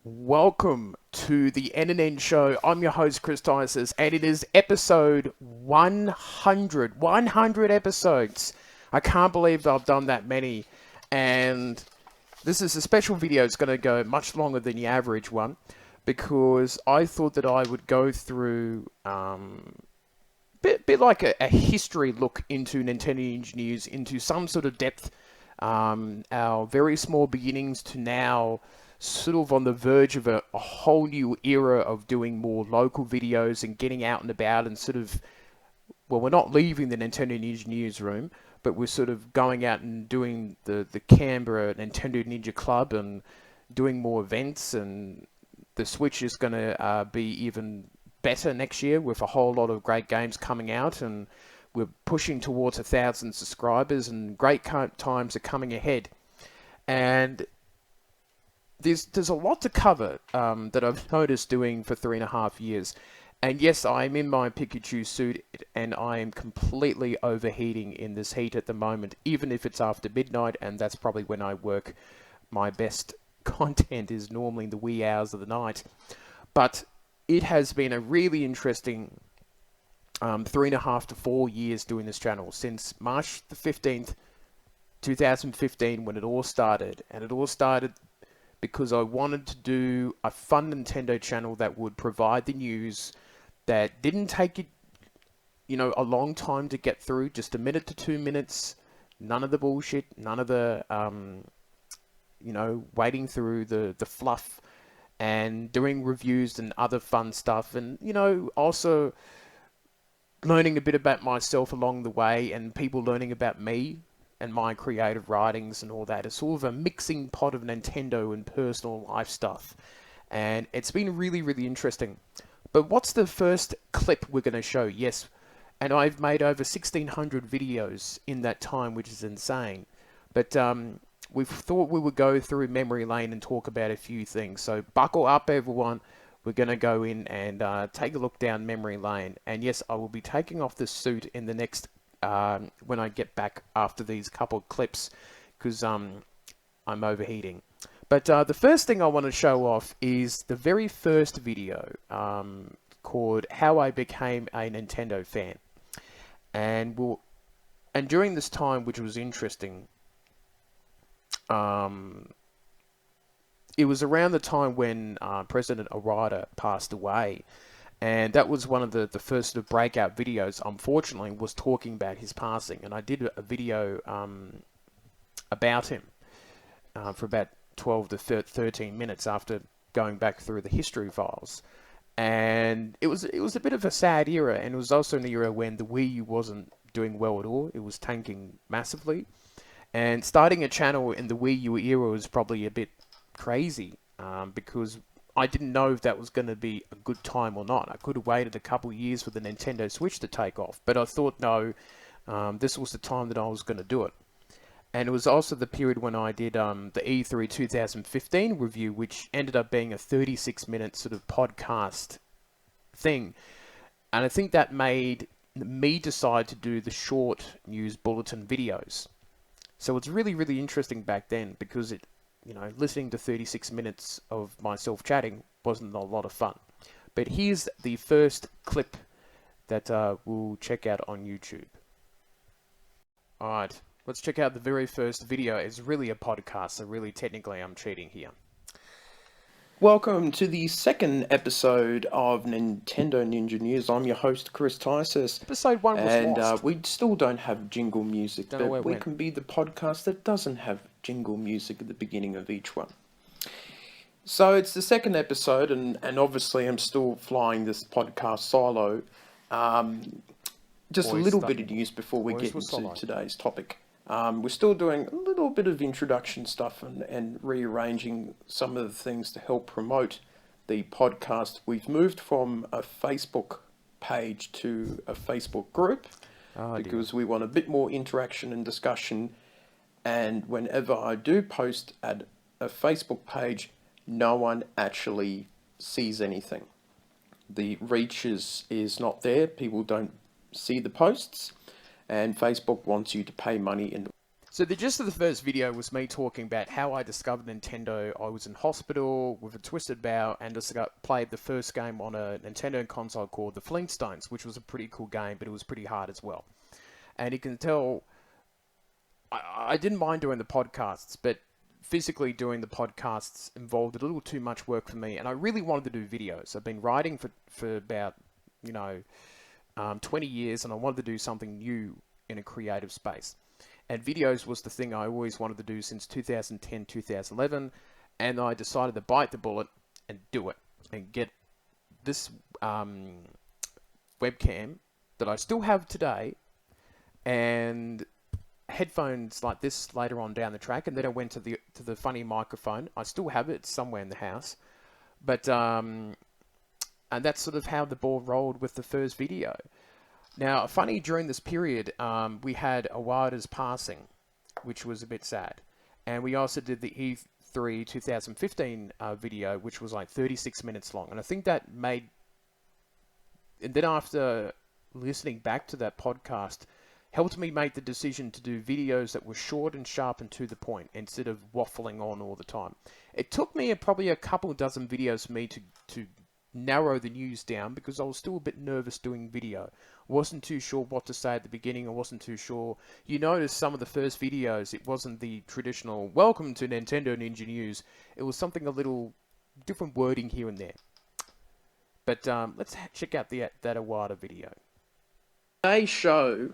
Welcome to the NNN show. I'm your host, Chris Tysis, and it is episode 100. 100 episodes. I can't believe I've done that many. And this is a special video. It's going to go much longer than the average one because I thought that I would go through bit like a history look into Nintendo engineers, into some sort of depth, our very small beginnings to now sort of on the verge of a whole new era of doing more local videos and getting out and about and sort of, well, we're not leaving the Nintendo Ninja Newsroom, but we're sort of going out and doing the Canberra Nintendo Ninja Club and doing more events, and the Switch is going to be even better next year with a whole lot of great games coming out, and we're pushing towards 1,000 subscribers, and great times are coming ahead. And there's a lot to cover that I've noticed doing for 3.5 years. And yes, I'm in my Pikachu suit, and I am completely overheating in this heat at the moment, even if it's after midnight, and that's probably when I work. My best content is normally in the wee hours of the night. But it has been a really interesting 3.5 to 4 years doing this channel, since March the 15th, 2015, when it all started. And it all started because I wanted to do a fun Nintendo channel that would provide the news that didn't take it, a long time to get through, just a minute to 2 minutes, none of the bullshit, none of the, wading through the fluff, and doing reviews and other fun stuff, and, also learning a bit about myself along the way, and people learning about me and my creative writings and all that. It's sort of a mixing pot of Nintendo and personal life stuff. And it's been really, really interesting. But what's the first clip we're going to show? Yes, and I've made over 1,600 videos in that time, which is insane. But we thought we would go through memory lane and talk about a few things. So buckle up, everyone. We're going to go in and take a look down memory lane. And yes, I will be taking off this suit in the next when I get back after these couple of clips, because I'm overheating. But the first thing I want to show off is the very first video called "How I Became a Nintendo Fan," and during this time, which was interesting, it was around the time when President Arata passed away. And that was one of the first sort of breakout videos, unfortunately, was talking about his passing. And I did a video about him for about 12 to 13 minutes after going back through the history files. And it was a bit of a sad era, and it was also an era when the Wii U wasn't doing well at all. It was tanking massively. And starting a channel in the Wii U era was probably a bit crazy, because I didn't know if that was going to be a good time or not. I could have waited a couple of years for the Nintendo Switch to take off, but I thought, no, this was the time that I was going to do it. And it was also the period when I did the E3 2015 review, which ended up being a 36-minute sort of podcast thing. And I think that made me decide to do the short news bulletin videos. So it's really, really interesting back then, because listening to 36 minutes of myself chatting wasn't a lot of fun. But here's the first clip that we'll check out on YouTube. Alright, let's check out the very first video. It's really a podcast, so really technically I'm cheating here. Welcome to the second episode of Nintendo Ninja News. I'm your host, Chris Tysis. Episode 1 was and lost. We still don't have jingle music, Don't know where but it we went. can be the podcast that doesn't have jingle music at the beginning of each one. So it's the second episode, and obviously I'm still flying this podcast solo. Just a little bit of news before we get into today's topic. We're still doing a little bit of introduction stuff and rearranging some of the things to help promote the podcast. We've moved from a Facebook page to a Facebook group because we want a bit more interaction and discussion. And whenever I do post at a Facebook page, no one actually sees anything. The reach is not there. People don't see the posts. And Facebook wants you to pay money. So the gist of the first video was me talking about how I discovered Nintendo. I was in hospital with a twisted bow and just played the first game on a Nintendo console called the Flintstones, which was a pretty cool game, but it was pretty hard as well. And you can tell I didn't mind doing the podcasts, but physically doing the podcasts involved a little too much work for me, and I really wanted to do videos. I've been writing for about, 20 years, and I wanted to do something new in a creative space. And videos was the thing I always wanted to do since 2010, 2011, and I decided to bite the bullet and do it, and get this webcam that I still have today, and headphones like this later on down the track, and then I went to the funny microphone. I still have it, it's somewhere in the house, but and that's sort of how the ball rolled with the first video. Now, funny, during this period, we had Iwata's passing, which was a bit sad, and we also did the E3 2015 video, which was like 36 minutes long, and I think that made. And then after listening back to that podcast, helped me make the decision to do videos that were short and sharp and to the point instead of waffling on all the time. It took me probably a couple dozen videos for me to narrow the news down, because I was still a bit nervous doing video. Wasn't too sure what to say at the beginning. I wasn't too sure. You notice some of the first videos, it wasn't the traditional "Welcome to Nintendo Ninja News." It was something a little different wording here and there. But let's check out that Iwata video. Today's show,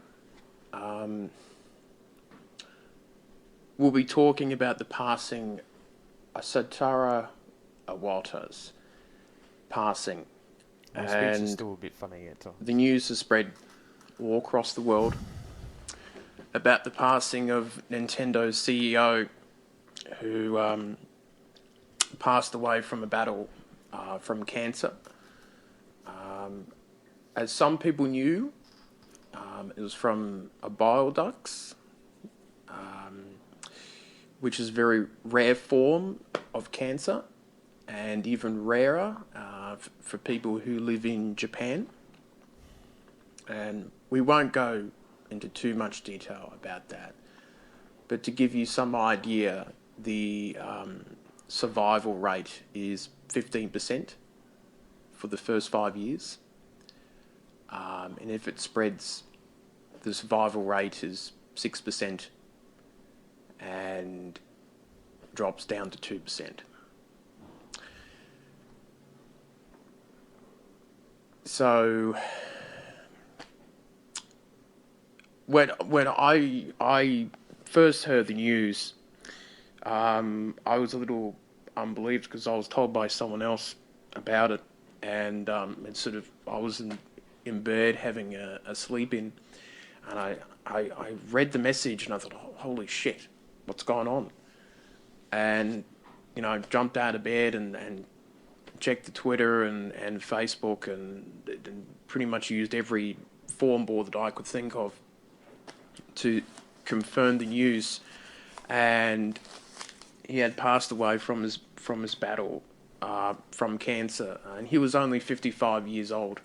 we'll be talking about the passing of Satoru Iwata's passing. My speech is still a bit funny at times. The news has spread all across the world about the passing of Nintendo's CEO, who passed away from a battle from cancer. As some people knew, it was from a bile ducts, which is a very rare form of cancer, and even rarer for people who live in Japan. And we won't go into too much detail about that, but to give you some idea, the survival rate is 15% for the first 5 years. And if it spreads, the survival rate is 6% and drops down to 2%. So when I first heard the news, I was a little unbelieved, because I was told by someone else about it, and I was in bed having a sleep in, and I read the message and I thought, oh, holy shit, what's going on? And jumped out of bed and checked the Twitter and Facebook, and pretty much used every form board that I could think of to confirm the news. And he had passed away from his battle from cancer, and he was only 55 years old.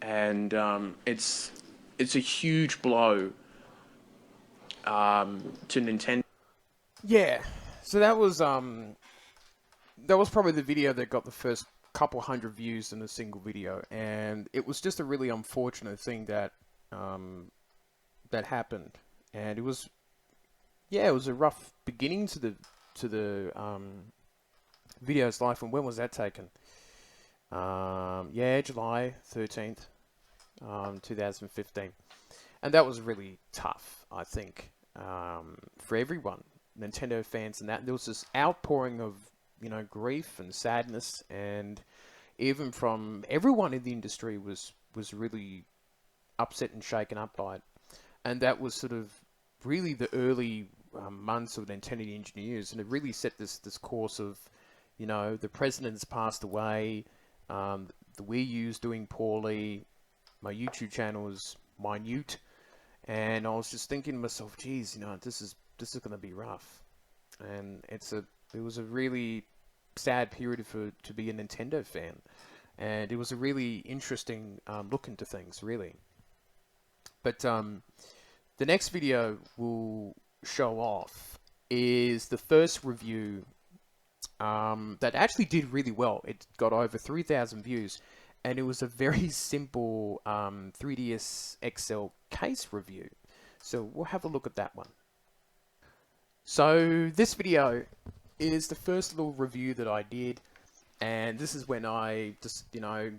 And it's a huge blow to Nintendo. Yeah, so that was probably the video that got the first couple hundred views in a single video, and it was just a really unfortunate thing that that happened, and it was a rough beginning to the video's life. And when was that taken? July 13th, 2015, and that was really tough, I think, for everyone, Nintendo fans, and that there was this outpouring of grief and sadness, and even from everyone in the industry was really upset and shaken up by it. And that was sort of really the early months of Nintendo Ninja News, and it really set this course of, the president's passed away, the Wii U's doing poorly, my YouTube channel is minute, and I was just thinking to myself, geez, this is going to be rough. And it was a really sad period to be a Nintendo fan, and it was a really interesting look into things, really. But the next video will show off is the first review that actually did really well. It got over 3,000 views, and it was a very simple 3DS XL case review. So we'll have a look at that one. So this video is the first little review that I did, and this is when I just,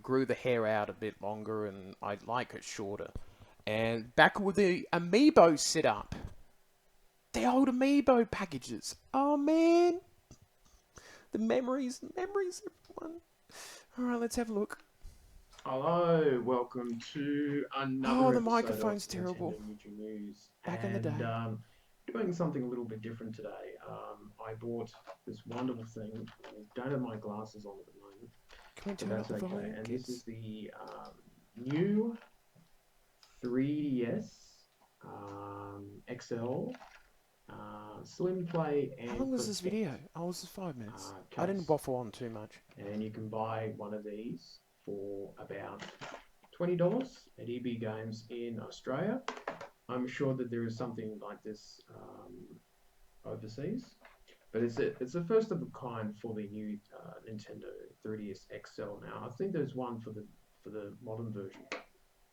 grew the hair out a bit longer and I like it shorter. And back with the Amiibo setup. The old Amiibo packages. Oh man. The memories, everyone. Alright, let's have a look. Hello, welcome to another the episode microphone's of terrible. Nintendo News. Back in the day. Doing something a little bit different today. I bought this wonderful thing. I don't have my glasses on at the moment. Can we turn up the volume, And kids? this is the new 3DS XL Slim Play and How long was this Protect, video? Oh, it was 5 minutes. I case. didn't waffle on too much. And you can buy one of these for about $20 at EB Games in Australia. I'm sure that there is something like this overseas, but it's the first of a kind for the new Nintendo 3DS XL. Now, I think there's one for the modern version,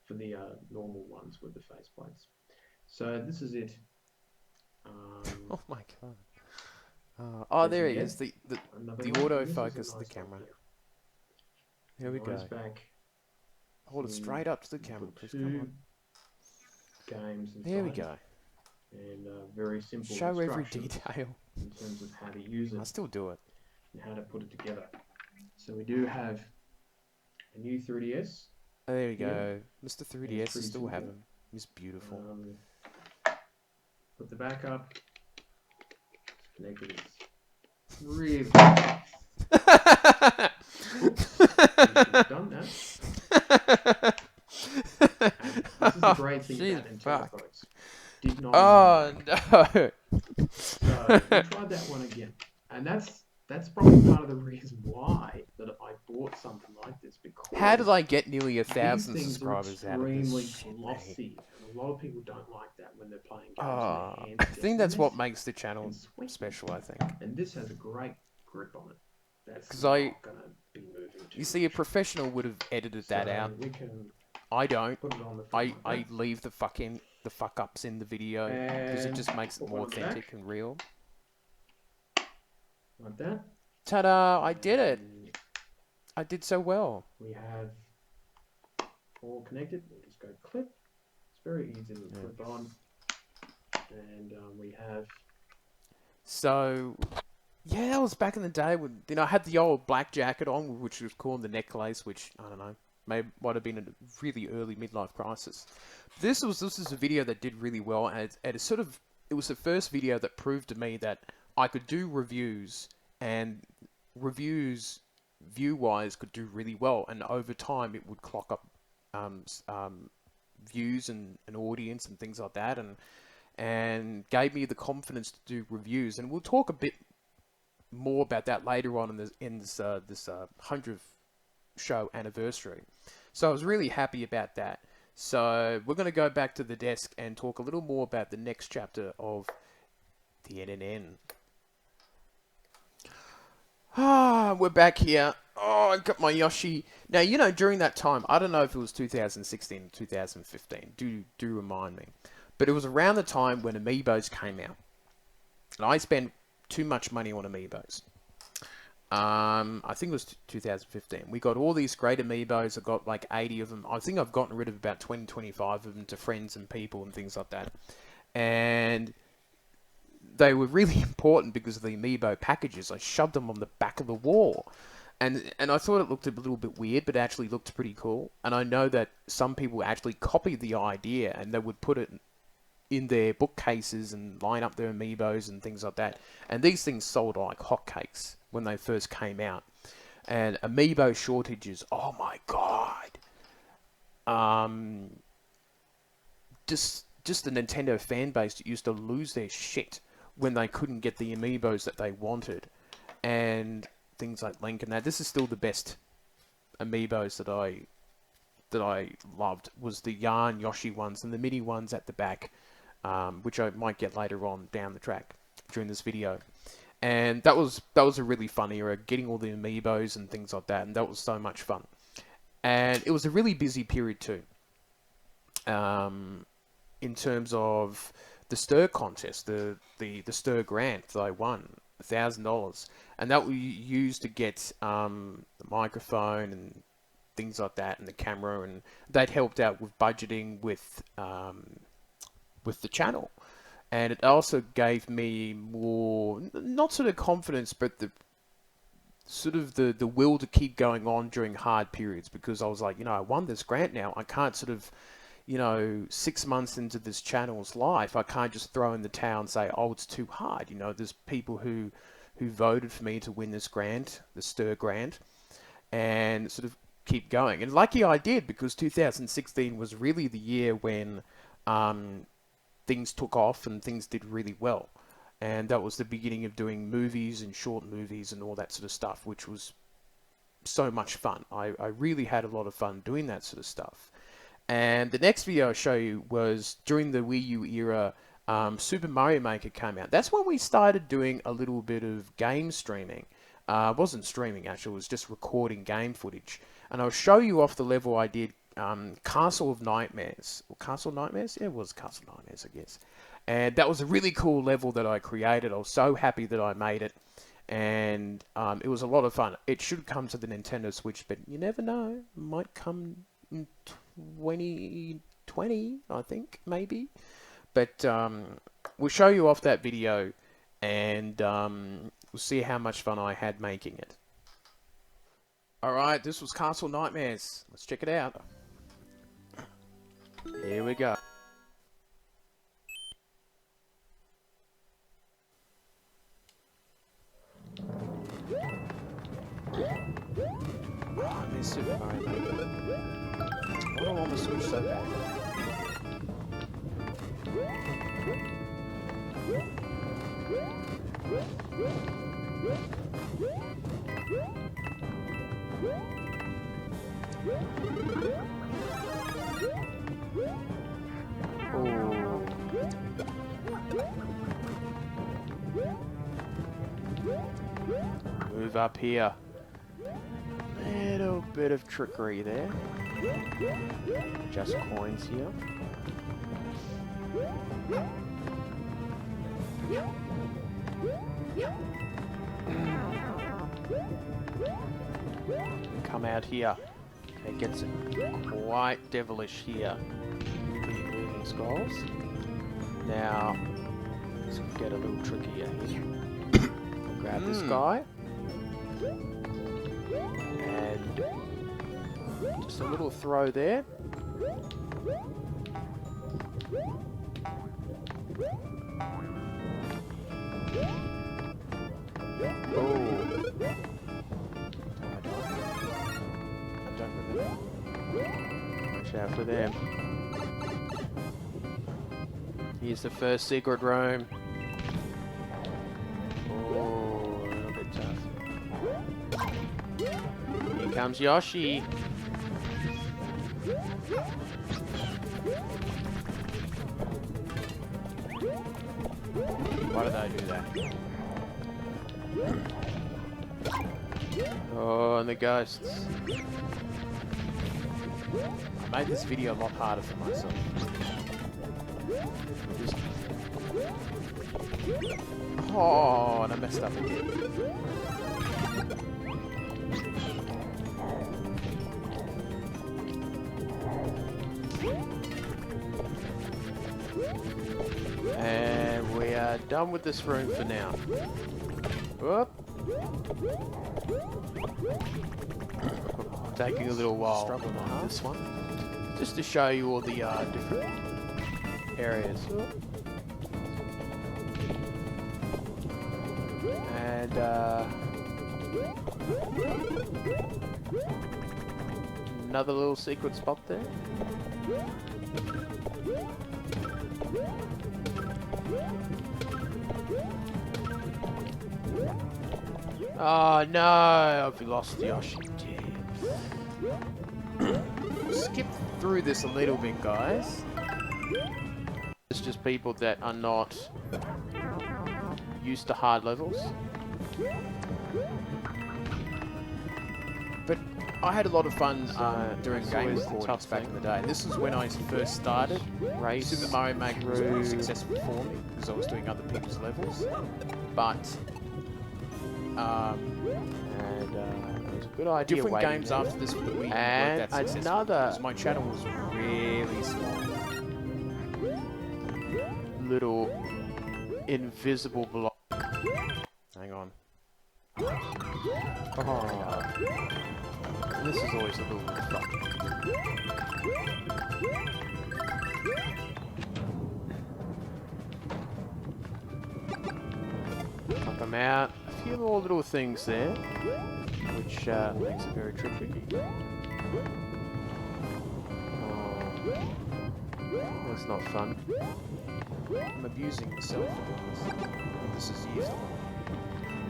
for the normal ones with the faceplates. So this is it. Oh my god. There he is. The autofocus of the camera. Here we go. Back. Hold it straight up to the camera. Please, come on. Games inside. There we go. And very simple. Show every detail. In terms of how to use it. I still do it. And how to put it together. So we do have a new 3DS. Oh, there we go. Mr. 3DS, I still have him. He's beautiful. Put the back up. It's connected. It's really done that. And this is the great thing about Nintendo products. Did not. Oh no! So we tried that one again, and that's probably part of the reason why that I bought something like this. Because how did I get nearly 1,000 these subscribers are out of this? extremely Shit, glossy, and a lot of people don't like that when they're playing games. I think that's what makes the channel special. I think. And this has a great grip on it. That's not gonna be moving. You see, a professional would have edited that out. I don't. I leave the fuck ups in the video because it just makes it more authentic and real. Like that. Ta-da! I did it. I did so well. We have all connected. We'll just go clip. It's very easy to clip on. And we have. So, yeah, that was back in the day when I had the old black jacket on, which was called the necklace, which I don't know, might have been a really early midlife crisis. This was a video that did really well, and it was the first video that proved to me that I could do reviews, and reviews view-wise could do really well, and over time it would clock up views and an audience and things like that, and gave me the confidence to do reviews. And we'll talk a bit more about that later on in this 100th show anniversary. So I was really happy about that. So we're going to go back to the desk and talk a little more about the next chapter of the NNN. We're back here. Oh, I've got my Yoshi. Now, during that time, I don't know if it was 2016 or 2015. Do remind me. But it was around the time when Amiibos came out. And I spent too much money on Amiibos. I think it was 2015. We got all these great Amiibos. I got like 80 of them. I think I've gotten rid of about 20, 25 of them to friends and people and things like that. And they were really important because of the Amiibo packages. I shoved them on the back of the wall. And I thought it looked a little bit weird, but it actually looked pretty cool. And I know that some people actually copied the idea and they would put it in their bookcases and line up their Amiibos and things like that. And these things sold like hotcakes when they first came out. And Amiibo shortages, oh my god. Just the Nintendo fan base used to lose their shit when they couldn't get the Amiibos that they wanted. And things like Link and that. This is still the best Amiibos that I loved, was the Yarn Yoshi ones and the mini ones at the back. which I might get later on down the track during this video. And that was a really fun era, getting all the amiibos and things like that, and that was so much fun. And it was a really busy period too, in terms of the Stir contest, the Stir grant that I won, $1,000, and that we used to get the microphone and things like that, and the camera, and that helped out with budgeting with the channel. And it also gave me more, not sort of confidence, but the sort of the will to keep going on during hard periods, because I was like, I won this grant now. I can't sort of, 6 months into this channel's life, I can't just throw in the towel and say, oh, it's too hard. There's people who voted for me to win this grant, the Stir grant, and sort of keep going. And lucky I did, because 2016 was really the year when things took off and things did really well. And that was the beginning of doing movies and short movies and all that sort of stuff, which was so much fun. I really had a lot of fun doing that sort of stuff. And the next video I'll show you was during the Wii U era. Super Mario Maker came out. That's when we started doing a little bit of game streaming. It wasn't streaming, actually. It was just recording game footage. And I'll show you off the level I did Castle of Nightmares. Or Castle Nightmares? Yeah, it was Castle Nightmares, I guess. And that was a really cool level that I created. I was so happy that I made it. And it was a lot of fun. It should come to the Nintendo Switch, but you never know. It might come in 2020, I think, maybe. But we'll show you off that video, and we'll see how much fun I had making it. Alright, this was Castle Nightmares. Let's check it out. Here we go. Oh, I miss Super Mario Maker. Why do I want the Switch so bad? Move up here. Little bit of trickery there. Just coins here. Come out here. It gets quite devilish here. Moving skulls. Now, let's get a little trickier here. Grab this guy. And just a little throw there. Oh. I don't remember. Watch out for them. Here's the first secret room. Oh, a little bit tough. Here comes Yoshi. Why did I do that? Oh, and the ghosts. I made this video a lot harder for myself. Oh, and I messed up again. And we are done with this room for now. Whoop. Taking a little while. Struggling on this one. Just to show you all the different areas. And another little secret spot there. Oh no, I've lost Yoshi. Skip through this a little bit, guys. It's just people that are not used to hard levels. But I had a lot of fun doing game recordings back in the day. And this is when I first started. Super Mario Maker was pretty successful for me because I was doing other people's levels. But it was a good idea. Different games after this for the Wii weren't that successful because my channel was really small. Little invisible block. Hang on. Oh. This is always a little bit of fun. Pop them out. A few more little things there, which makes it very tricky. Oh. That's not fun. I'm abusing myself. This is easy.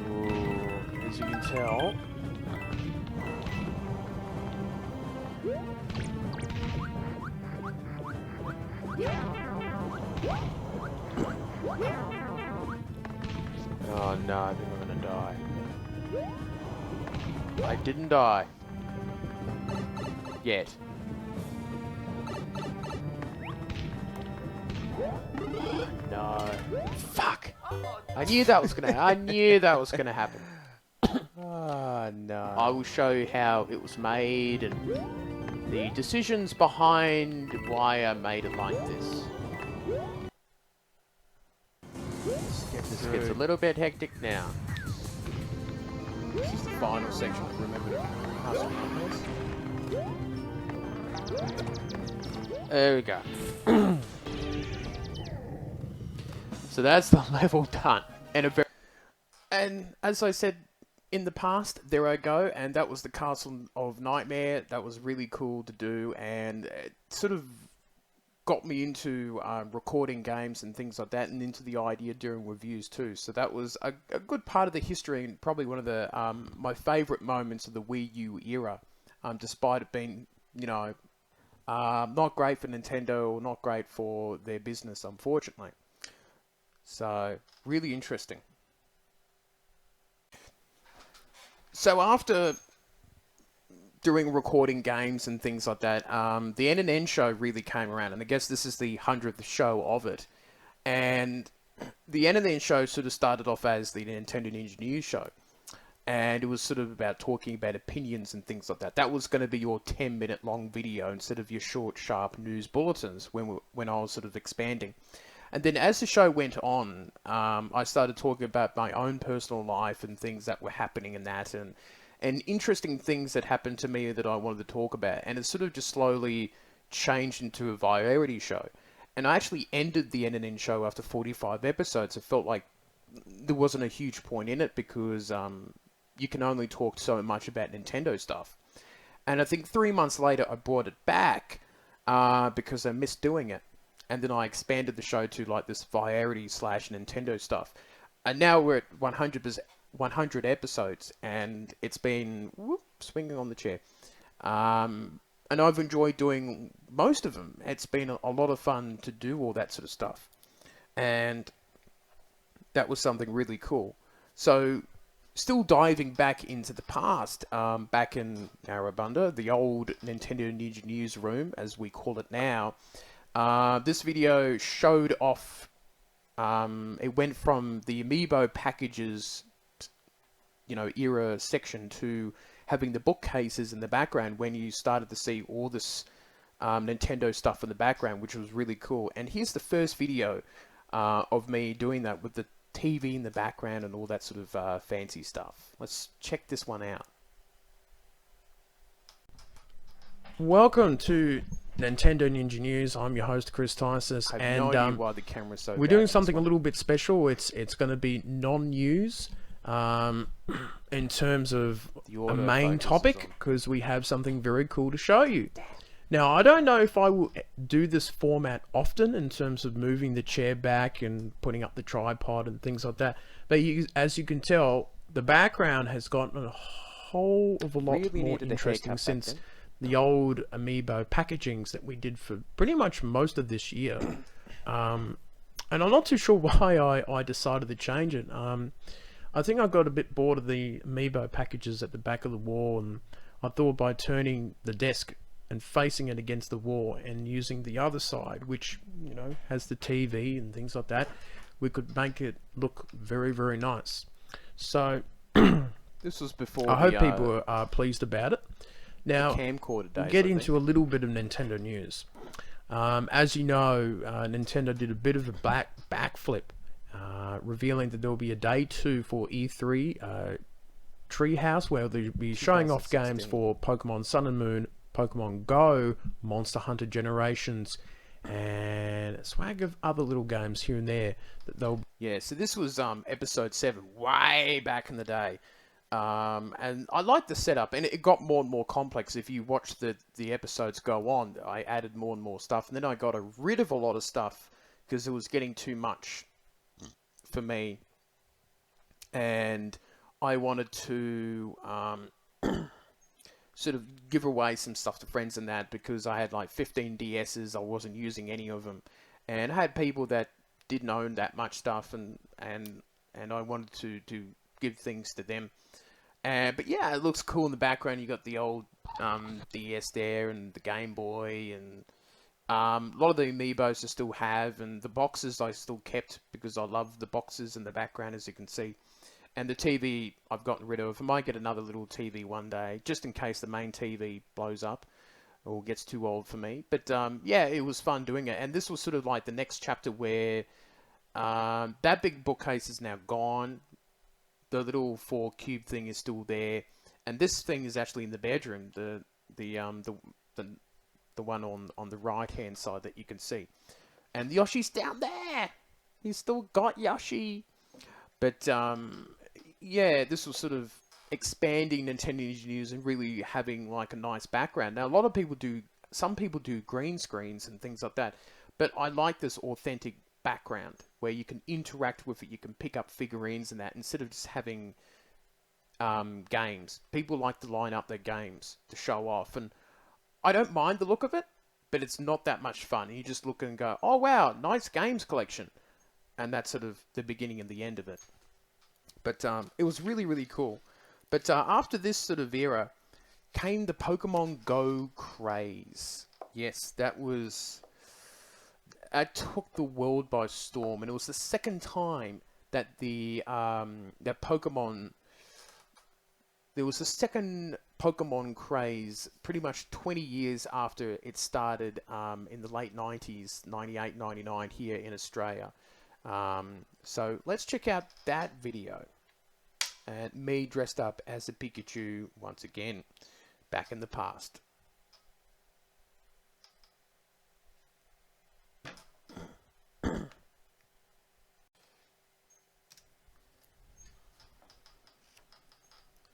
Ooh, as you can tell. Oh no, I think I'm gonna die. I didn't die. Yet. No. Fuck! I knew that was gonna happen. Oh no. I will show you how it was made and the decisions behind why I made it like this. This gets a little bit hectic now. This is the final section. Remember to pass on this. There we go. So that's the level done. And as I said in the past, there I go, and that was the Castle of Nightmare. That was really cool to do, and it sort of got me into recording games and things like that, and into the idea doing reviews too. So that was a good part of the history, and probably one of the my favourite moments of the Wii U era, despite it being, you know, not great for Nintendo or not great for their business, unfortunately. So, really interesting. So after doing recording games and things like that, the NNN show really came around, and I guess this is the 100th show of it. And the NNN show sort of started off as the Nintendo Ninja News show, and it was sort of about talking about opinions and things like that. That was going to be your 10-minute long video instead of your short, sharp news bulletins when I was sort of expanding. And then as the show went on, I started talking about my own personal life and things that were happening in that, and interesting things that happened to me that I wanted to talk about. And it sort of just slowly changed into a variety show. And I actually ended the NNN show after 45 episodes. It felt like there wasn't a huge point in it because you can only talk so much about Nintendo stuff. And I think 3 months later I brought it back because I missed doing it. And then I expanded the show to like this variety / Nintendo stuff. And now we're at 100 episodes, and it's been swinging on the chair. And I've enjoyed doing most of them. It's been a lot of fun to do all that sort of stuff. And that was something really cool. So, still diving back into the past, back in Narrabundah, the old Nintendo Ninja Newsroom, as we call it now. This video showed off, it went from the Amiibo packages, you know, era section to having the bookcases in the background when you started to see all this Nintendo stuff in the background, which was really cool. And here's the first video of me doing that with the TV in the background and all that sort of fancy stuff. Let's check this one out. Welcome to Nintendo Ninja News. I'm your host, Chris Tysus, and no idea why the camera's so we're doing something a little bit special. It's going to be non-news in terms of a main topic, because we have something very cool to show you. Now, I don't know if I will do this format often in terms of moving the chair back and putting up the tripod and things like that, but as you can tell, the background has gotten a whole of a lot more interesting since the old Amiibo packagings that we did for pretty much most of this year. And I'm not too sure why I decided to change it. I think I got a bit bored of the amiibo packages at the back of the wall, and I thought by turning the desk and facing it against the wall and using the other side, which, you know, has the TV and things like that, we could make it look very, very nice. So This was before I hope people are pleased about it. Now, camcorder days, get into a little bit of Nintendo news. As you know, Nintendo did a bit of a backflip, revealing that there will be a day 2 for E3 Treehouse, where they'll be showing off games for Pokemon Sun and Moon, Pokemon Go, Monster Hunter Generations, and a swag of other little games here and there that they'll... Yeah, so this was episode 7, way back in the day. And I liked the setup, and it got more and more complex. If you watch the episodes go on, I added more and more stuff, and then I got rid of a lot of stuff because it was getting too much for me, and I wanted to sort of give away some stuff to friends and that, because I had like 15 DSs, I wasn't using any of them, and I had people that didn't own that much stuff, and I wanted to give things to them. But yeah, it looks cool in the background. You got the old DS there, and the Game Boy, and a lot of the amiibos I still have, and the boxes I still kept because I love the boxes in the background, as you can see. And the TV I've gotten rid of. I might get another little TV one day, just in case the main TV blows up or gets too old for me. But yeah, it was fun doing it. And this was sort of like the next chapter where that big bookcase is now gone. The little 4 cube thing is still there, and this thing is actually in the bedroom. The one on the right hand side that you can see, and Yoshi's down there. He's still got Yoshi, but yeah, this was sort of expanding Nintendo news and really having like a nice background. Now a lot of people do, some people do green screens and things like that, but I like this authentic background where you can interact with it, you can pick up figurines and that, instead of just having games. People like to line up their games to show off, and I don't mind the look of it, but it's not that much fun. You just look and go, oh wow, nice games collection, and that's sort of the beginning and the end of it. But it was really, really cool. But after this sort of era came the Pokemon Go craze. Yes, that was... it took the world by storm, and it was the second time that that Pokemon... There was a second Pokemon craze pretty much 20 years after it started in the late 90s, 98, 99 here in Australia. So let's check out that video. And me dressed up as a Pikachu once again, back in the past.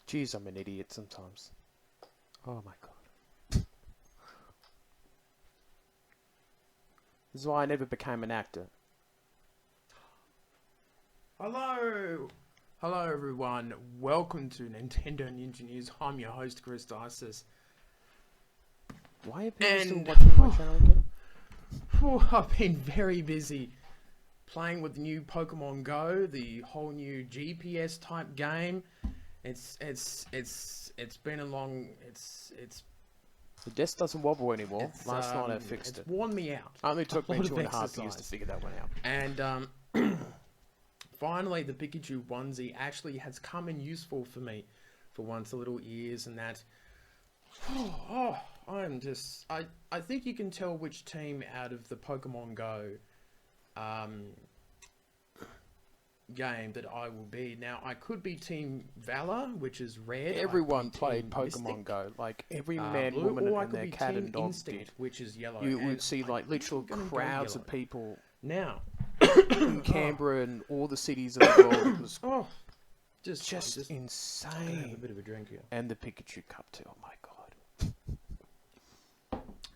Jeez, I'm an idiot sometimes. Oh my god. This is why I never became an actor. Hello! Hello everyone, welcome to Nintendo Ninja News. I'm your host, Chris Dices. Why are people still watching my channel again? I've been very busy playing with the new Pokemon Go, the whole new GPS type game. It's been a long, the desk doesn't wobble anymore. Last night I fixed it. It's worn me out. Only took me 2.5 years to figure that one out. And finally, the Pikachu onesie actually has come in useful for me for once. The little ears and that. I'm just... I think you can tell which team out of the Pokemon Go game that I will be. Now, I could be Team Valor, which is red. Everyone played Pokemon Mystic, Go. Like, every man, blue, woman, and their cat and dog Instinct, did. Which is yellow. You would see, like, literal crowds of people. Now... in Canberra and all the cities of the world. It was just insane. Have a bit of a drink here. And the Pikachu Cup too. Oh my god.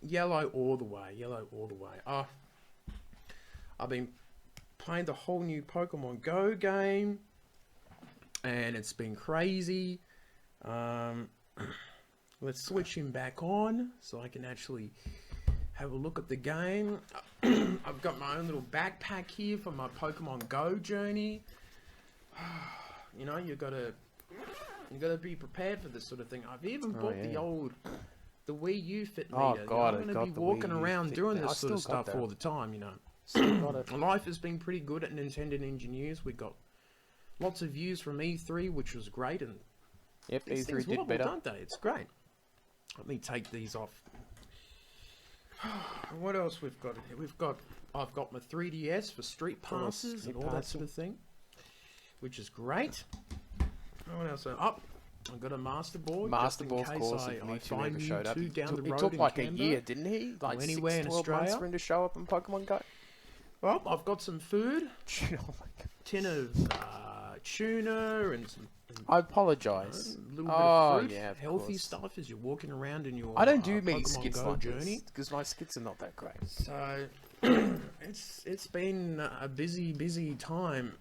Yellow all the way. Yellow all the way. I've been playing the whole new Pokemon Go game, and it's been crazy. Let's switch him back on so I can actually have a look at the game. I've got my own little backpack here for my Pokemon Go journey. You know, you gotta be prepared for this sort of thing. I've even bought the Wii U Fit meter. Oh God, I'm gonna be walking around doing this sort of stuff all the time. You know, life has been pretty good at Nintendo Ninja News. We got lots of views from E3, which was great, and yep, these E3 things did wobble, better. don't they? It's great. Let me take these off. What else we've got in here? I've got my 3DS for street passes and all that sort of thing, which is great. What else? I've got a Master Board. Master Board, of course. I find showed up. Mewtwo down the road It took in like Canberra, a year, didn't he? Like anywhere 6 in 12 months Australia. for him to show up in Pokemon Go. Well, I've got some food, Oh my God. tin of tuna and some. I apologise. A little bit of fruit, yeah, of healthy course. stuff as you're walking around in your. I don't do many Pokemon skits Go like journey. because my skits are not that great. So it's been a busy time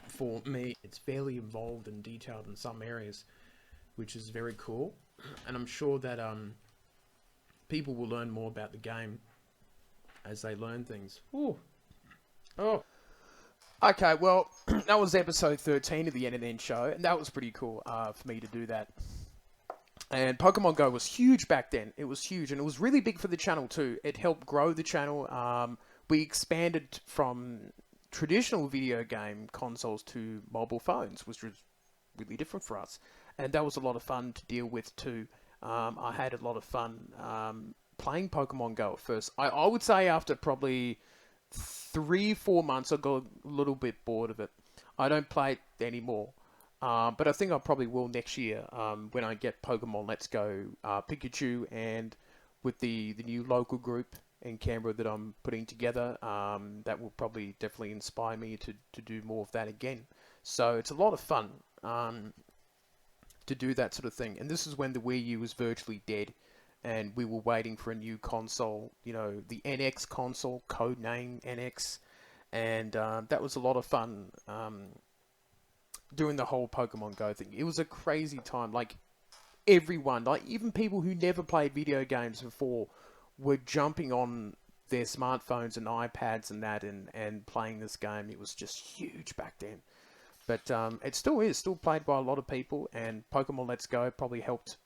for me. It's fairly involved and detailed in some areas, which is very cool, and I'm sure that people will learn more about the game as they learn things. Ooh. Oh. Okay, well, that was episode 13 of the NNN show, and that was pretty cool for me to do that. And Pokemon Go was huge back then. It was huge, and it was really big for the channel too. It helped grow the channel. We expanded from traditional video game consoles to mobile phones, which was really different for us. And that was a lot of fun to deal with too. I had a lot of fun playing Pokemon Go at first. I would say after probably 3-4 months, I got a little bit bored of it. I don't play it anymore. But I think I probably will next year when I get Pokemon Let's Go Pikachu, and with the new local group in Canberra that I'm putting together, that will probably definitely inspire me to do more of that again. So it's a lot of fun to do that sort of thing. And this is when the Wii U was virtually dead, and we were waiting for a new console, you know, the NX console, codename NX, and that was a lot of fun. Doing the whole Pokemon Go thing. It was a crazy time. Like, everyone, like even people who never played video games before were jumping on their smartphones and iPads and that and playing this game. It was just huge back then. But it still is, still played by a lot of people, and Pokemon Let's Go probably helped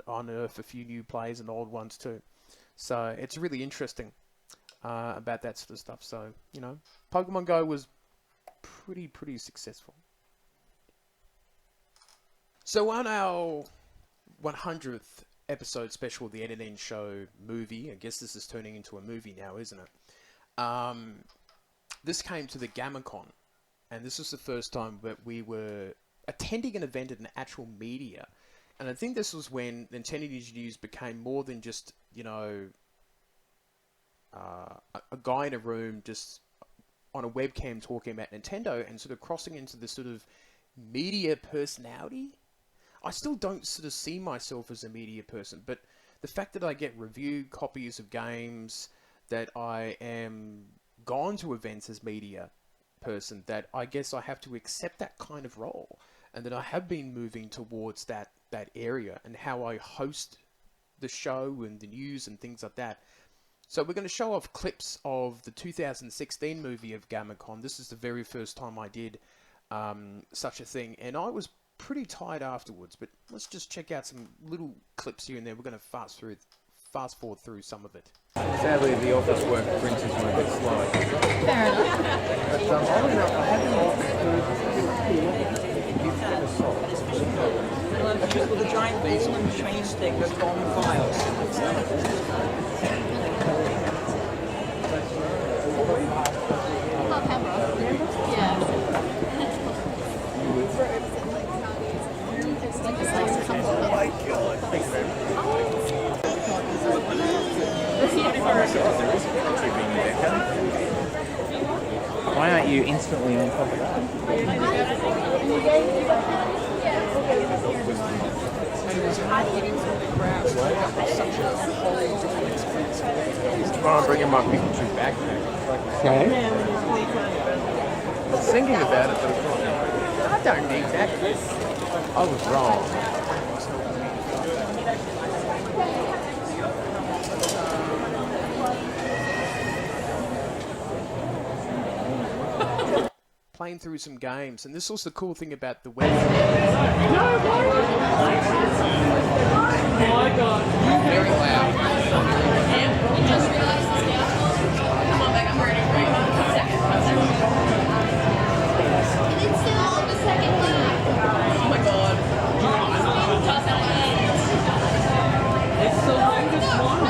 unearth a few new players and old ones too. So it's really interesting about that sort of stuff. So, you know, Pokemon Go was pretty successful. So on our 100th episode special, the NNN show movie, I guess this is turning into a movie now, isn't it? This came to the GammaCon, and this was the first time that we were attending an event in actual media. And I think this was when Nintendo Ninja News became more than just, you know, a guy in a room just on a webcam talking about Nintendo, and sort of crossing into the sort of media personality. I still don't sort of see myself as a media person, but the fact that I get review copies of games, that I am gone to events as media person, that I guess I have to accept that kind of role, and that I have been moving towards that area, and how I host the show and the news and things like that. So we're going to show off clips of the 2016 movie of GammaCon. This is the very first time I did such a thing, and I was pretty tired afterwards, but let's just check out some little clips here and there. We're going to fast forward through some of it. Sadly, the office work brings us a bit slow. Fair enough. Just with a giant ball and chain stick that's on files. Oh, Pembroke. Yeah. Why aren't you instantly on top of that? I'm bringing my Pikachu backpack. Okay. I was thinking about it, but I thought, I don't need that. I was wrong. playing through some games, and this was the cool thing about the web. Very loud. Just realized it's now. Come on back, I'm ready. It's still on the second lap. Oh my god. It's the longest one.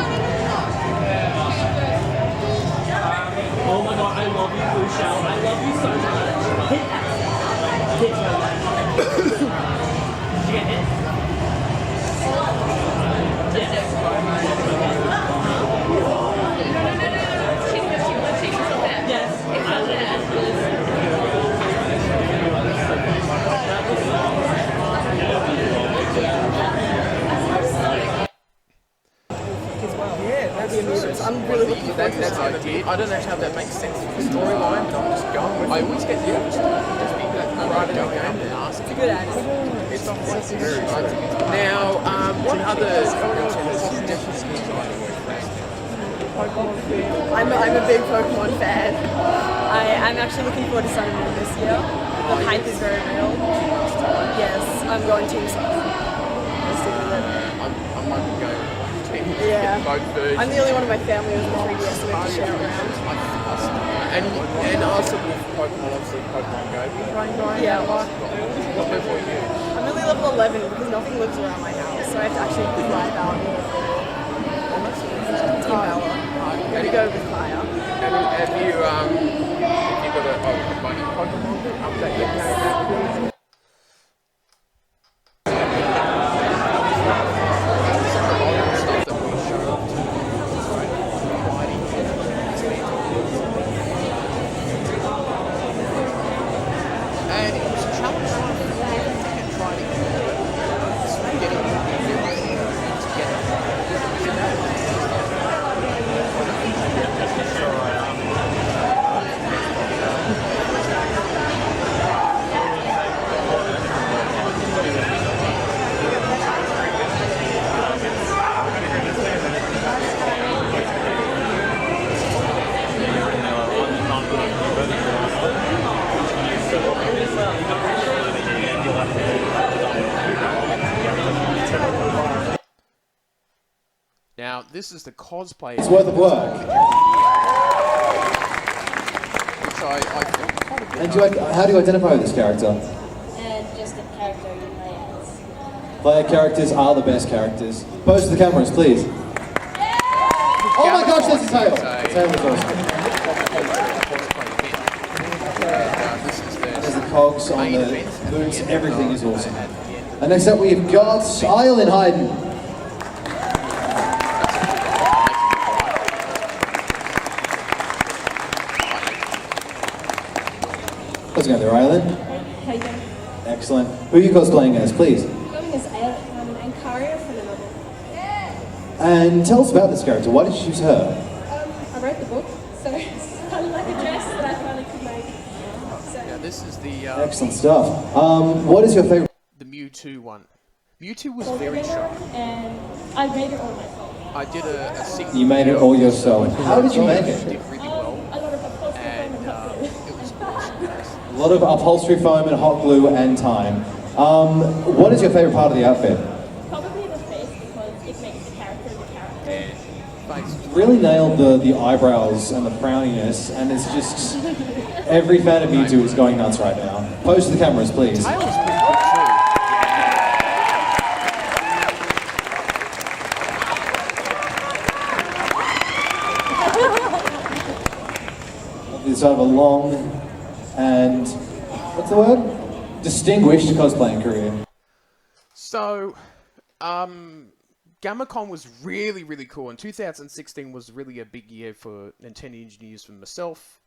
Oh my god, I love you, Blue Shell. I love you so much. Hit that. Hit that. Did you get hit? Yes. I'm really looking forward to That's it. I don't know how that makes sense for the storyline, but I'm just going with it. I always get the just being that right in the game and ask. It's a good attitude. It's very good. Now, what other I'm a big Pokemon fan. I'm actually looking forward to Sun and Moon this year. The hype is very real. Yes, I'm going Team Sun. I might be going Yeah. both versions. I'm the only one in my family who's in 3DS, so we have to share around. And also with Pokemon, obviously Pokemon Go. Are you playing Go? Yeah. What level are you? I'm only level 11 because nothing lives around my house, so I have to actually drive out. Team Valor. I'm going to go with Fire. And have you got a money Pokemon update yet? Now, this is the cosplay. It's worth of work. Which I feel quite a bit And how do you identify with this character? And just the character you play as. Player characters are the best characters. Pose to the cameras, please. Oh my gosh, there's a tail. The tail was awesome. There's the cogs on the boots, everything is awesome. And next up we've got Island Hayden. How's it going there, Island? How you doing? Excellent. Who are you cosplaying as, please? I'm going as Ancaria from the novel. And tell us about this character. Why did you choose her? I wrote the book, so it's kind of like a dress that I finally could make. So. Now, this is the Excellent stuff. What is your favorite? the Mewtwo one. Mewtwo was very sharp. And I made it all myself. I did a single. You made it all yourself. How did you make it? Did really well, A lot of upholstery and and it was awesome. A lot of upholstery foam and hot glue and time. What is your favorite part of the outfit? probably the face because it makes the character the character. Face. Really nailed the eyebrows and the frowniness, and it's just every fan of Mewtwo is going nuts right now. Pose to the cameras, please. Tail was pretty good too. It's sort of a long and what's the word? Distinguished cosplaying career. So, GammaCon was really, really cool, and 2016 was really a big year for Nintendo engineers for myself,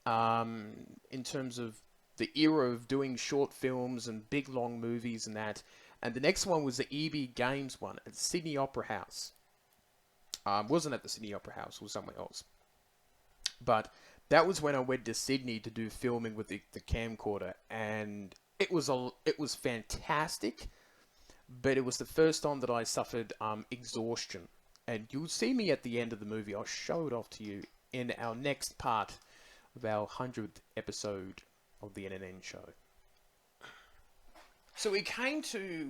in terms of the era of doing short films and big, long movies and that. And the next one was the EB Games one at Sydney Opera House. Wasn't at the Sydney Opera House, it was somewhere else. But that was when I went to Sydney to do filming with the camcorder, and it was fantastic. But it was the first time that I suffered exhaustion. And you'll see me at the end of the movie. I'll show it off to you in our next part of our 100th episode of the NNN show. So we came to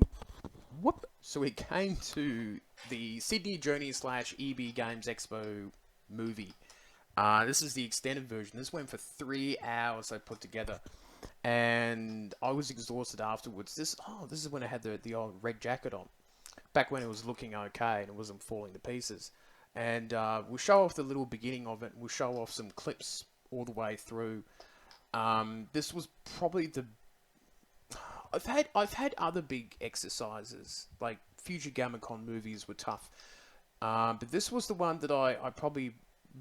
the Sydney Journey / EB Games Expo movie. This is the extended version. This went for 3 hours. I put together, and I was exhausted afterwards. This is when I had the old red jacket on, back when it was looking okay and it wasn't falling to pieces. And we'll show off the little beginning of it. And we'll show off some clips all the way through. This was probably the I've had other big exercises, like Future GammaCon movies were tough, but this was the one that I probably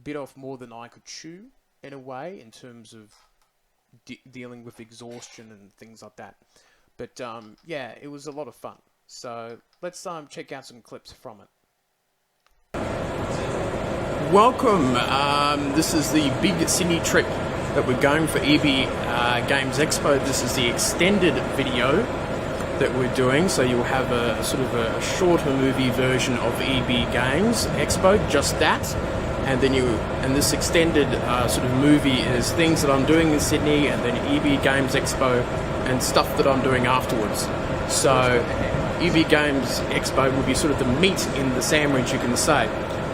bit off more than I could chew in a way, in terms of dealing with exhaustion and things like that. But yeah, it was a lot of fun. So let's check out some clips from it. Welcome. This is the big Sydney trip that we're going for EB Games Expo. This is the extended video that we're doing, so you'll have a sort of a shorter movie version of EB Games Expo, just that, and then this extended sort of movie is things that I'm doing in Sydney, and then EB Games Expo and stuff that I'm doing afterwards. So EB Games Expo will be sort of the meat in the sandwich, you can say.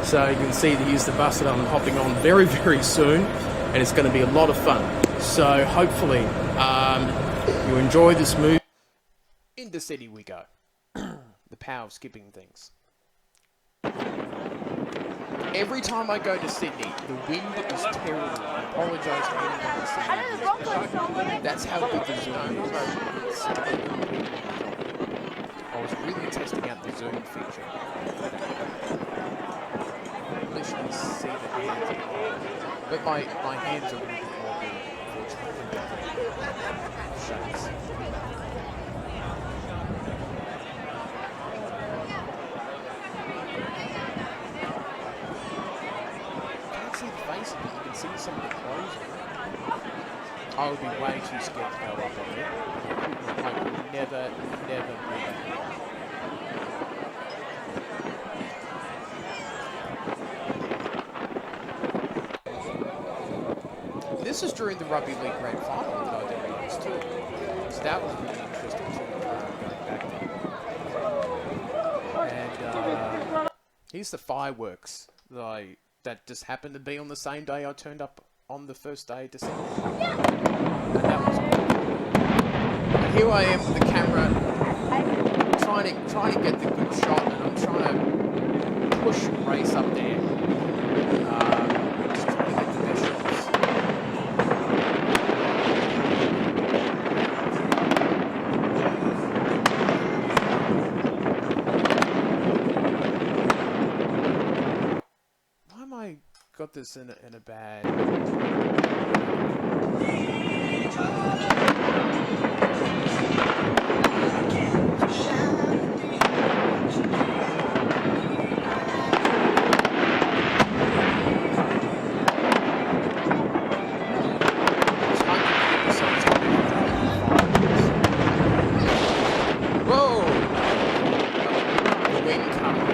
So you can see that here's the bus that I'm hopping on very, very soon, and it's going to be a lot of fun. So hopefully you enjoy this movie. Into Sydney we go. The power of skipping things. Every time I go to Sydney, the wind is terrible. I apologise to anyone listening. That's how good the Zoom is. I was really testing out the Zoom feature. Literally see the hands. But my hands are a little bit more good, unfortunately. Shakes. You can see some of the clothes on it. I would be way too scared to go up on it. I would never do that. This is during the Rugby League Grand Final that I did those too. So that was really interesting too, going back there. And here's the fireworks that just happened to be on the same day I turned up on the first day of December. And that was cool. And here I am with the camera, trying to get the good shot, and I'm trying to push and race up there. Just trying to get the best shots. Got this in a bad. Whoa! The wing coming.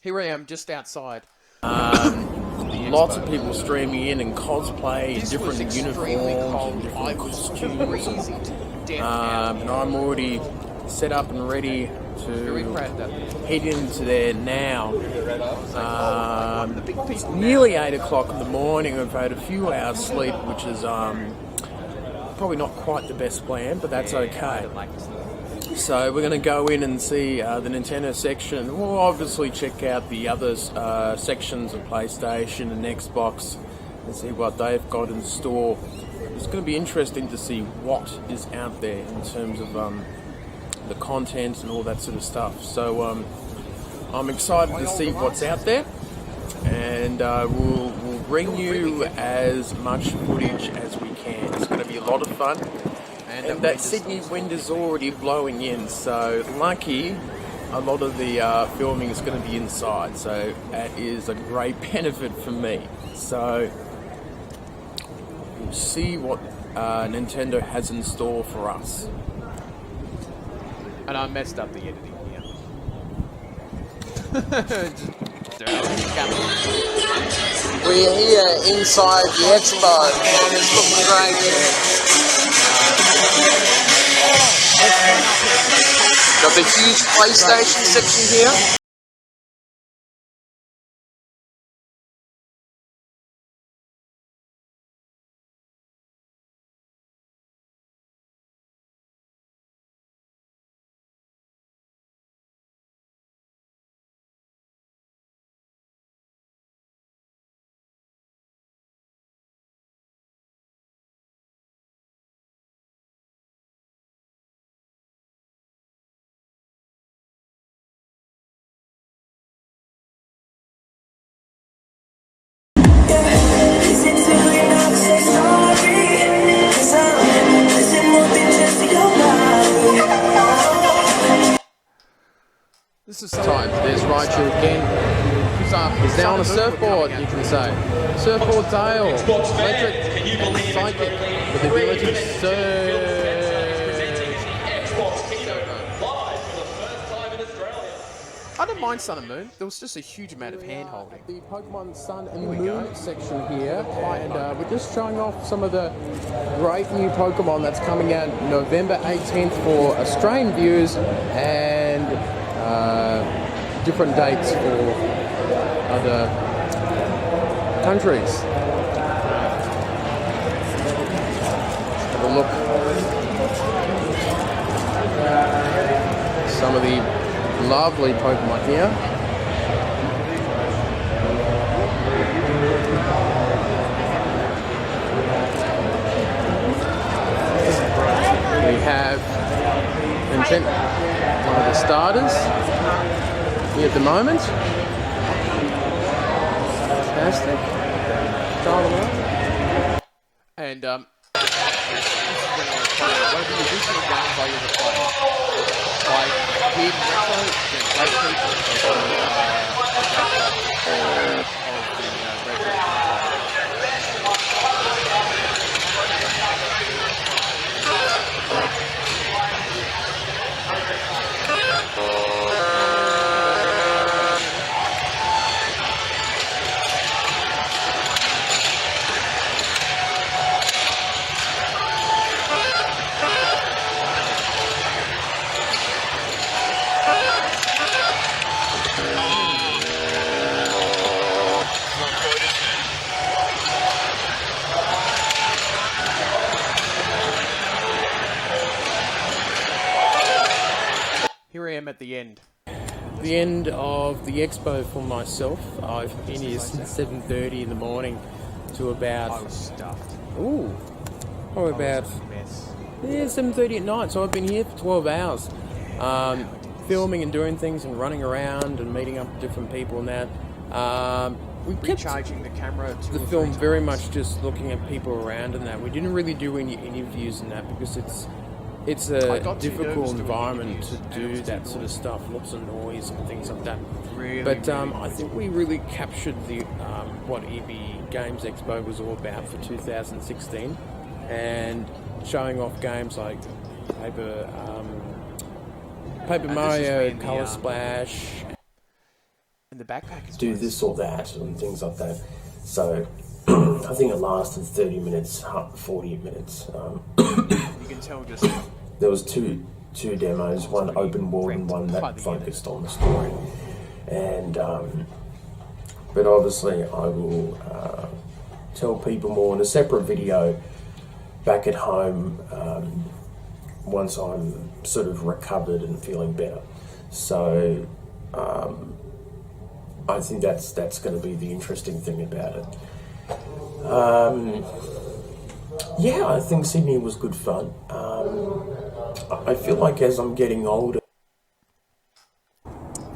Here I am, just outside. Lots of people streaming in and cosplay in different uniforms and different costumes. And I'm already set up and ready to head into there now. It's nearly 8 o'clock in the morning. I've had a few hours sleep, which is probably not quite the best plan, but that's okay. So we're going to go in and see the Nintendo section. We'll obviously check out the other sections of PlayStation and Xbox and see what they've got in store. It's going to be interesting to see what is out there in terms of the content and all that sort of stuff. So I'm excited to see what's out there, and we'll bring you as much footage as we can. It's going to be a lot of fun. And that Sydney wind is already blowing in, so lucky a lot of the filming is going to be inside, so that is a great benefit for me. So see what Nintendo has in store for us. And I messed up the editing here. We're here inside the expo and it's looking great. Got the huge PlayStation section here. This is time. There's Raichu again. He's now on a surfboard, you can say. Surfboard tail, electric and psychic with the ability to surf. I don't mind Sun and Moon. There was just a huge amount of hand holding. The Pokemon Sun and Moon section here, and we're just showing off some of the great new Pokemon that's coming out November 18th for Australian viewers, and different dates for other countries. Have a look. Some of the lovely Pokemon here. We have Nintendo, one of the starters here at the moment. Fantastic. And one of the original games I ever played. Like Weird Retro, the great people of the Here I am at the end. The end of the expo for myself. I've been here since 7:30 in the morning to about. I was stuffed. Ooh. Or about. Yeah, 7:30 at night. So I've been here for 12 hours, filming and doing things and running around and meeting up with different people and that. We kept Recharging the camera. the film very much just looking at people around and that. We didn't really do any interviews and that because it's a difficult environment to do that sort of stuff, lots of noise and things like that. But I think we really captured the what EB Games Expo was all about for 2016, and showing off games like Paper Mario, Color Splash. And the backpack is do this or that and things like that. So I think it lasted 30 minutes, 40 minutes. You can tell just. There was two demos, one open world and one that focused on the story. And but obviously I will tell people more in a separate video back at home once I'm sort of recovered and feeling better. So I think that's going to be the interesting thing about it. Yeah, I think Sydney was good fun. I feel like as I'm getting older...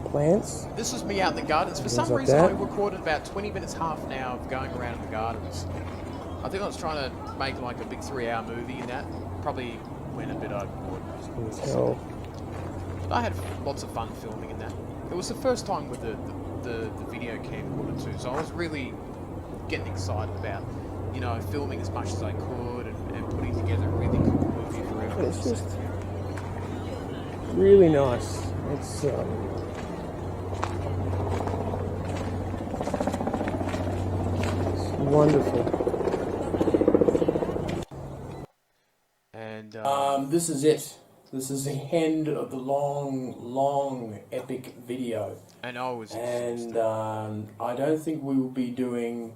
Plants? This was me out in the gardens. For some reason, I recorded about 20 minutes, half an hour of going around in the gardens. I think I was trying to make like a big 3-hour movie and that. Probably went a bit overboard. But I had lots of fun filming in that. It was the first time with the video camcorder too, so I was really getting excited about you know, filming as much as I could and putting together a really cool movie for everyone. It's just really nice. It's wonderful. And this is it. This is the end of the long, epic video. I know it was And I don't think we will be doing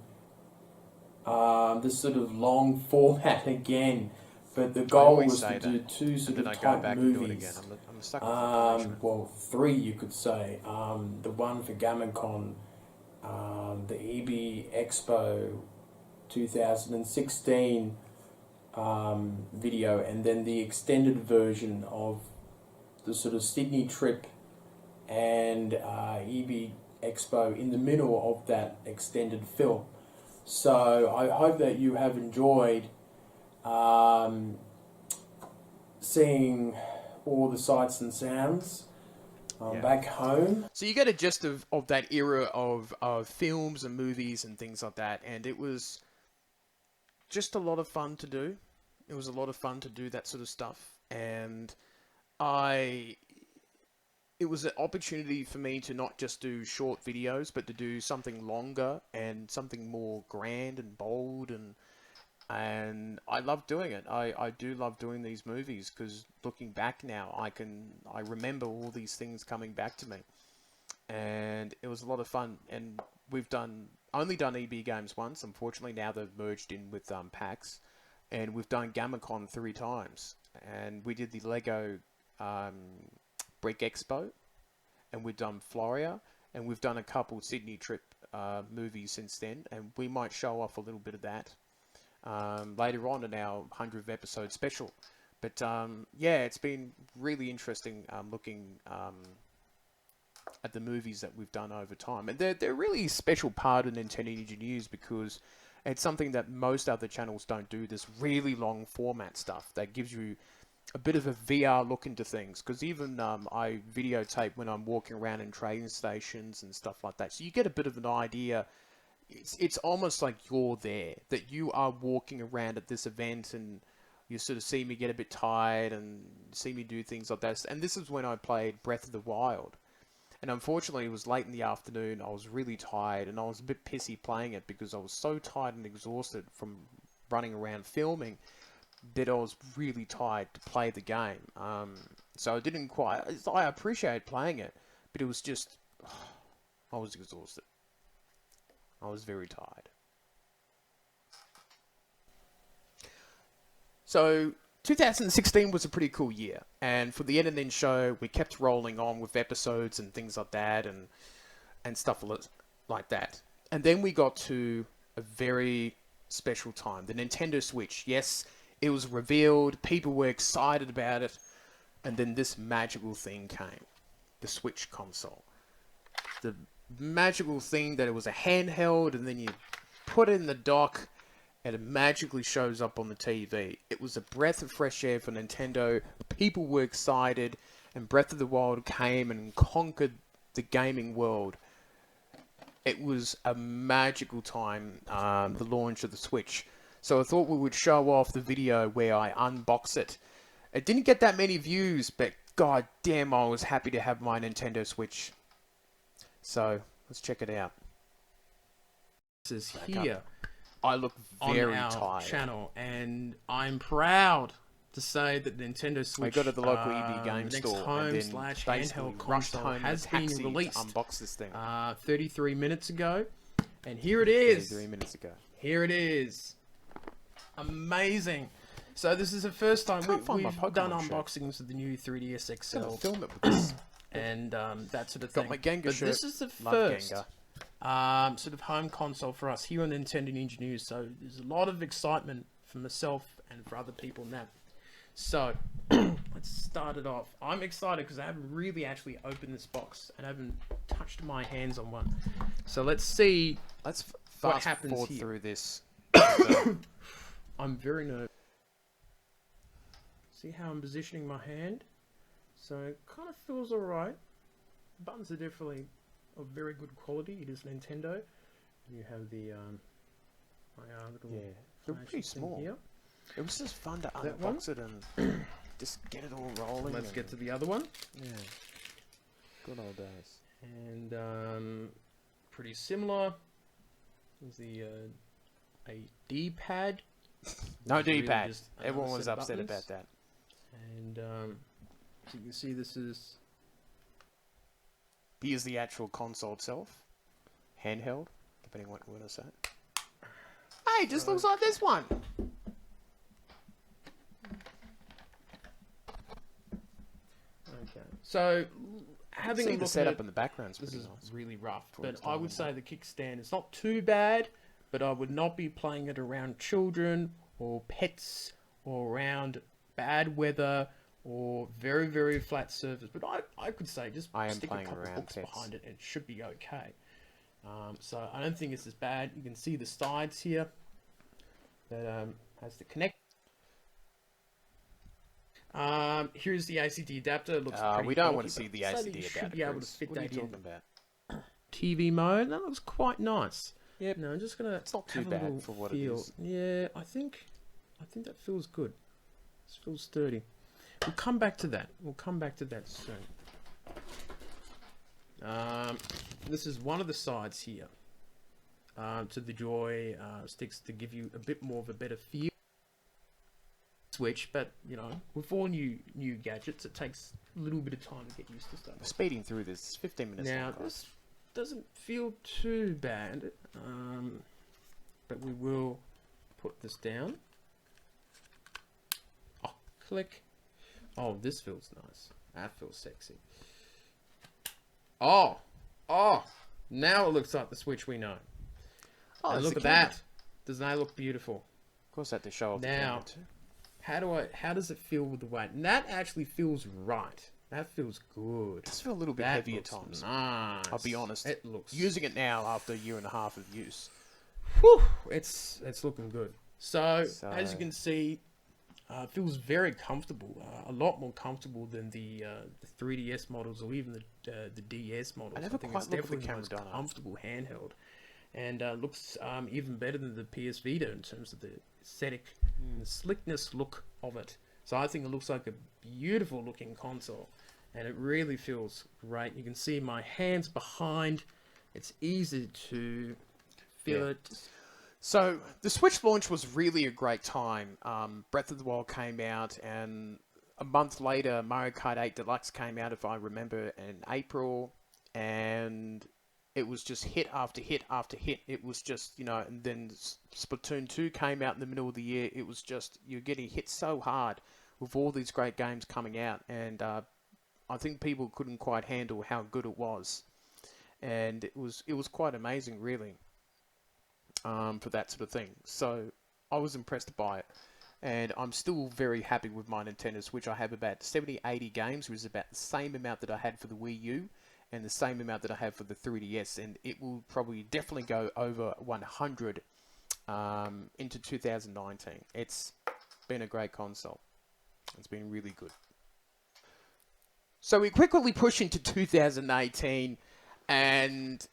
this sort of long format again. But the goal was to do two sort of type movies. I'm stuck with well, three you could say. The one for GammaCon, the EB Expo 2016 video, and then the extended version of the sort of Sydney trip and EB Expo in the middle of that extended film. So I hope that you have enjoyed seeing all the sights and sounds back home. So you get a gist of that era of films and movies and things like that, and it was just a lot of fun to do. It was a lot of fun to do that sort of stuff, and it was an opportunity for me to not just do short videos, but to do something longer and something more grand and bold, and I love doing it. I do love doing these movies, because looking back now, I remember all these things coming back to me, and it was a lot of fun. And we've only done EB Games once. Unfortunately, now they've merged in with PAX, and we've done GammaCon 3 times, and we did the Lego Brick Expo, and we've done Floria, and we've done a couple Sydney trip movies since then, and we might show off a little bit of that later on in our 100th episode special. But yeah, it's been really interesting looking at the movies that we've done over time, and they're really a special part of Nintendo Ninja News, because it's something that most other channels don't do, this really long format stuff that gives you a bit of a VR look into things, because even I videotape when I'm walking around in train stations and stuff like that, so you get a bit of an idea. It's almost like you're there, that you are walking around at this event, and you sort of see me get a bit tired and see me do things like that. And this is when I played Breath of the Wild, and unfortunately it was late in the afternoon. I was really tired, and I was a bit pissy playing it, because I was so tired and exhausted from running around filming that I was really tired to play the game. So I didn't quite... I appreciate playing it, but it was just... I was exhausted. I was very tired. So 2016 was a pretty cool year, and for the NNN show, we kept rolling on with episodes and things like that, and stuff like that. And then we got to a very special time, the Nintendo Switch. Yes, it was revealed, people were excited about it, and then this magical thing came, the Switch console. The magical thing that it was a handheld, and then you put it in the dock, and it magically shows up on the TV. It was a breath of fresh air for Nintendo. People were excited, and Breath of the Wild came and conquered the gaming world. It was a magical time, the launch of the Switch. So I thought we would show off the video where I unbox it. It didn't get that many views, but god damn, I was happy to have my Nintendo Switch. So let's check it out. This is here. I look very on our tired. Channel, and I'm proud to say that Nintendo Switch, I got it at the local EB game next store, home and then slash basically handheld rushed console home has in a been taxi released. to unbox this thing. 33 minutes ago, and here it is. 33 minutes ago. Here it is. Amazing. So this is the first time we've done unboxings of the new 3DS XL. Film it with this. And that sort of Got thing. my Gengar but shirt. this is the Love first Gengar. sort of home console for us here on Nintendo Ninja News. So there's a lot of excitement for myself and for other people in that. So let's start it off. I'm excited because I haven't really actually opened this box and I haven't touched my hands on one. So let's see. Let's what fast happens forward here. through this. I'm very nervous. See how I'm positioning my hand? So it kind of feels alright. Buttons are definitely of very good quality. It is Nintendo. You have the Yeah, they're pretty small. Here. It was just fun to That one? unbox it and just get it all rolling. Let's get to the other one. Yeah, good old days. And pretty similar. There's the a D-pad. No Really D-pad. just Everyone was set upset buttons. about that. And so you can see this is Here's the actual console itself, handheld, depending on what you want to say. Hey, it just looks like this one. okay. So having See a the look setup at in the background's this pretty is nice. really rough, Towards but I the would end. say the kickstand is not too bad, but I would not be playing it around children or pets or around bad weather or very, very flat surface. But I could say just I am stick a playing couple around books pets. behind it and it should be okay. So I don't think it's as bad. You can see the sides here that has the connect. Here's the ACD adapter. It looks pretty we don't bulky, want to see but the so that ACD you adapter. should be able to Chris. fit What are you that in. talking about? TV mode. That looks quite nice. Yep. No, I'm just gonna. It's not too have a bad little for what feel. it is. Yeah, I think that feels good. This feels sturdy. We'll come back to that. We'll come back to that soon. This is one of the sides here. To the Joy sticks to give you a bit more of a better feel. Switch, but you know, with all new gadgets, it takes a little bit of time to get used to stuff. Speeding through this, 15 minutes. Now, long, guys. this doesn't feel too bad, but we will put this down. Oh, click. Oh, this feels nice. That feels sexy. Oh, now it looks like the Switch we know. Oh, And it's look the at camera. that. Doesn't that look beautiful? Of course, I have to show off the Now, camera too. how does it feel with the weight? And that actually feels right. That feels good. It does feel a little bit That heavy at looks times. nice. I'll be honest. It looks Using it now after a year and a half of use. Whew, it's looking good. So So- as you can see, it feels very comfortable. A lot more comfortable than the 3DS models or even the DS models. I never think quite it's look at the definitely the camera, most don't I? comfortable handheld, and looks even better than the PS Vita in terms of the aesthetic and the slickness look of it. So I think it looks like a beautiful looking console, and it really feels great. You can see my hands behind. It's easy to feel Yeah. it. So the Switch launch was really a great time. Breath of the Wild came out, and a month later, Mario Kart 8 Deluxe came out, if I remember, in April, and it was just hit after hit after hit. It was just, you know, and then Splatoon 2 came out in the middle of the year. It was just, you're getting hit so hard with all these great games coming out, and I think people couldn't quite handle how good it was, and it was quite amazing, really. For that sort of thing. So I was impressed by it, and I'm still very happy with my Nintendo Switch. I have about 70-80 games, which is about the same amount that I had for the Wii U and the same amount that I have for the 3DS, and it will probably definitely go over 100 into 2019. It's been a great console. It's been really good. So we quickly push into 2018, and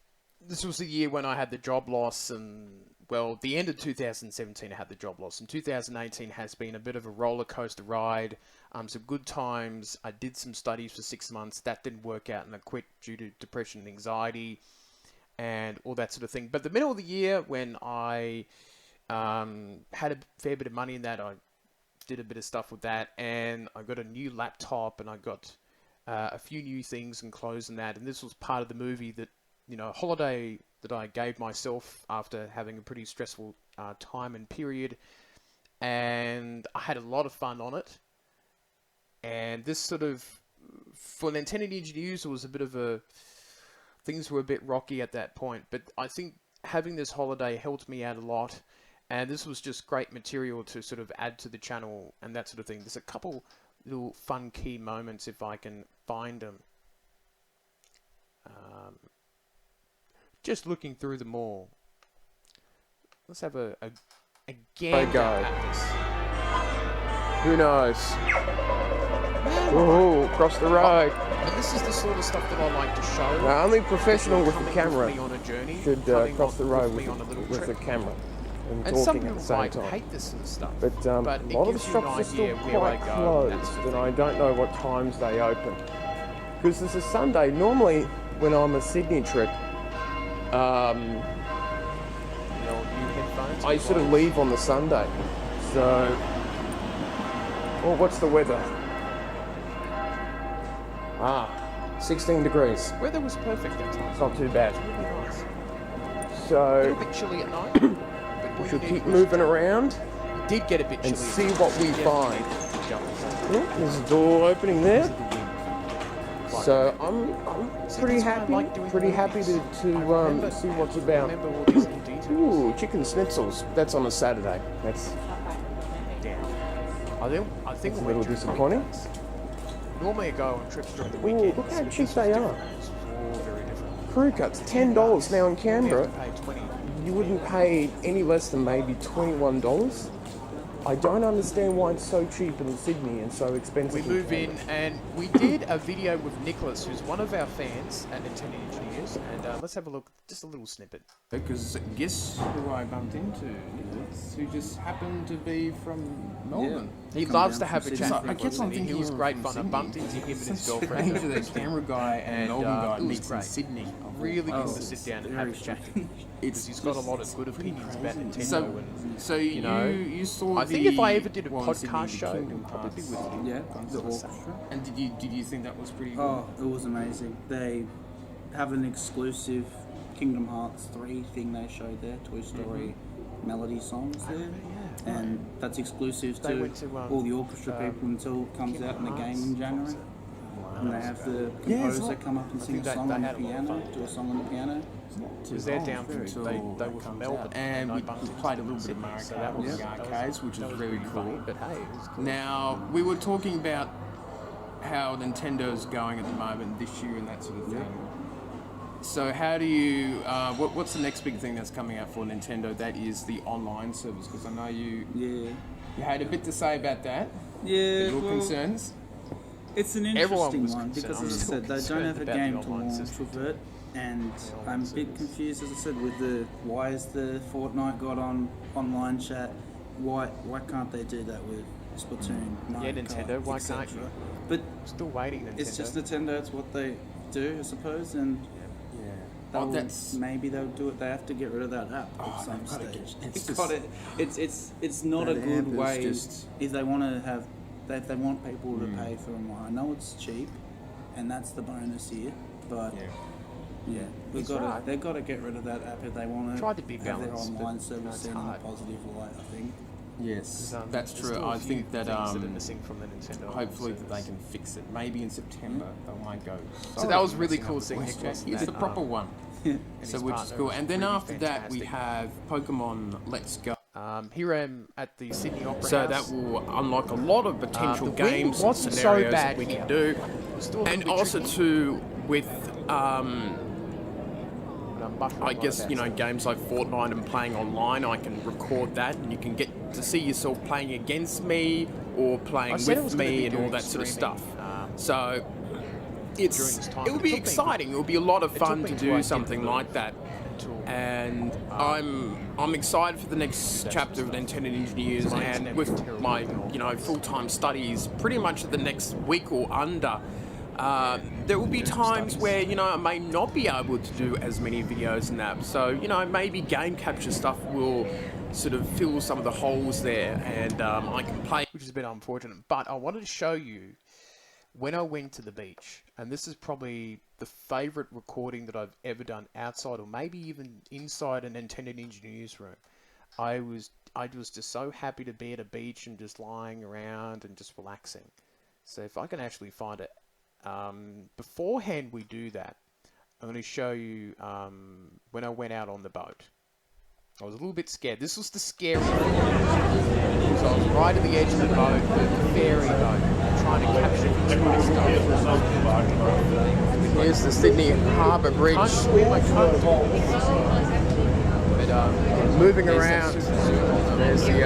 this was the year when I had the job loss, and, well, the end of 2017 I had the job loss, and 2018 has been a bit of a roller coaster ride. Some good times. I did some studies for 6 months. That didn't work out, and I quit due to depression and anxiety and all that sort of thing. But the middle of the year, when I had a fair bit of money in that, I did a bit of stuff with that, and I got a new laptop, and I got a few new things and clothes and that, and this was part of the movie that, you know, holiday that I gave myself after having a pretty stressful time and period, and I had a lot of fun on it. And this sort of, for Nintendo Ninja News, it was a bit of a, things were a bit rocky at that point, but I think having this holiday helped me out a lot, and this was just great material to sort of add to the channel and that sort of thing. There's a couple little fun key moments if I can find them. Just looking through them all. Let's have a gander at this. Who knows? Oh, across the road. And this is the sort of stuff that I like to show. Now, only professional with the Coming camera me on a journey, should coming cross the road me with on a little the trip. camera. And some people might hate this sort of stuff, But a lot of the shops are still quite closed, and I don't know what times they open. Because it's a Sunday. Normally, when I'm a Sydney trip, I sort of leave on the Sunday. So, well, what's the weather? 16 degrees. Weather was perfect that time. It's not too bad. Really nice. A So, little bit chilly at night. we should keep moving around It did get a bit chilly. and see what we find. Oh, there's a door opening there. So I'm pretty happy to see what's about. Remember all these little details. Ooh, chicken schnitzels. That's on a Saturday. That's I think a little disappointing. Normally I go on trips during the Ooh, weekend. look how cheap they are. It's all very different. Crew cuts, $10 now in Canberra. You have to pay 20. You wouldn't pay any less than maybe $21. I don't understand why it's so cheap in Sydney and so expensive. We move in, and we did a video with Nicholas, who's one of our fans at Nintendo Engineers, and let's have a look, just a little snippet. Because guess who I bumped into, Nicholas, who just happened to be from Melbourne. He loves to have a chat. So I kept on thinking he was great fun. I bumped into him and his girlfriend. Into the camera guy and Melbourne guy it was meets in great. Sydney. Really good to sit down and have a chat. He's got a lot of good opinions about Nintendo. So you saw. I think if I ever did a podcast show, it would probably be with you. Yeah, the orchestra. And did you think that was pretty good? Oh, it was amazing. They have an exclusive Kingdom Hearts 3 thing they showed there, Toy Story melody songs there. And that's exclusive to all the orchestra people until it comes out in the game in January. And they have the composer come up and sing a song on the piano, do a song on the piano. Because they're down from, they were from Melbourne. And we played a little bit of Mario Kart in the arcades, which was very cool. But hey, it was cool. Now, we were talking about how Nintendo's going at the moment this year and that sort of thing. So how do you, what's the next big thing that's coming out for Nintendo? That is the online service, because I know you had a bit to say about that. Yeah, your concerns? It's an interesting one because, as I said, they don't have a game to launch with it, and I'm a bit confused, as I said, with the why is the Fortnite got on online chat? Why can't they do that with Splatoon? Nintendo, why can't you? But still waiting. Nintendo. It's just Nintendo. It's what they do, I suppose, and maybe they'll do it. They have to get rid of that app at some stage. It's not a good way if they want to have. If they want people to pay for them. I know it's cheap, and that's the bonus here. But they've got to get rid of that app if they want to have their online service seen in a positive light, I think. Yes, that's true. I think that missing from the Nintendo. Hopefully that they can fix it. Maybe in September they might go. So that was really cool seeing Nicholas. It's the proper one. So which is cool. And then after that we have Pokemon Let's Go. Here I am at the Sydney Opera So House. that will unlock a lot of potential games and wasn't scenarios so bad that we here. can do. And also too with I guess, games like Fortnite and playing online, I can record that and you can get to see yourself playing against me or playing with me and all that sort of stuff. So it will be exciting. It will be a lot of fun to do something like that. And I'm excited for the next chapter of Nintendo Engineers, and with my full-time studies pretty much the next week or under. There will be times where, I may not be able to do as many videos and that. So, maybe game capture stuff will sort of fill some of the holes there and I can play. Which is a bit unfortunate. But I wanted to show you when I went to the beach. And this is probably the favourite recording that I've ever done outside or maybe even inside a Nintendo Engineers room. I was just so happy to be at a beach and just lying around and just relaxing. So if I can actually find it. Beforehand we do that, I'm going to show you when I went out on the boat. I was a little bit scared. This was the scary thing. Because I was right at the edge of the boat, the ferry boat, trying to capture each of my stuff. Here's the Sydney Harbour Bridge. I can't do But moving around. There's the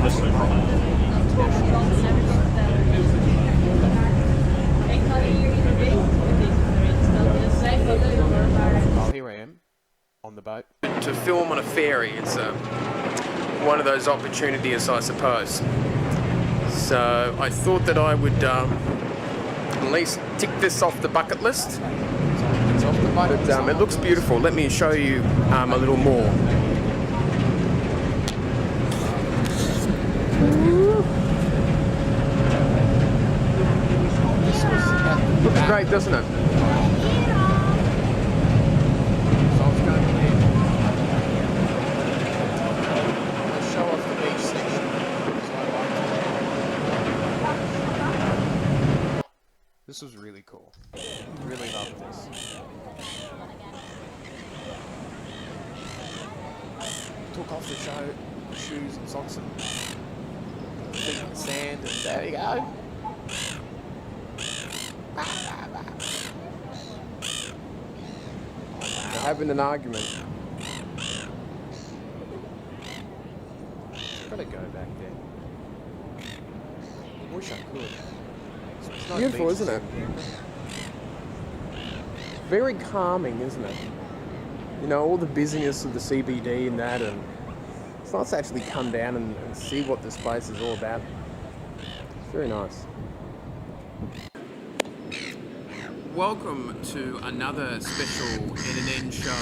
That's no problem. Oh, here I am on the boat. To film on a ferry, it's one of those opportunities, I suppose. So I thought that I would at least tick this off the bucket list. But it looks beautiful. Let me show you a little more. Looks great, doesn't it? This was really cool. Really loved this. Took off the shoes and socks and feet in the sand, and there you go. They're having an argument. Gotta go back there. I wish I could. It's nice Beautiful, beaches. isn't it? Very calming, isn't it? You know, all the busyness of the CBD and that, and it's nice to actually come down and see what this place is all about. It's very nice. Welcome to another special NNN show.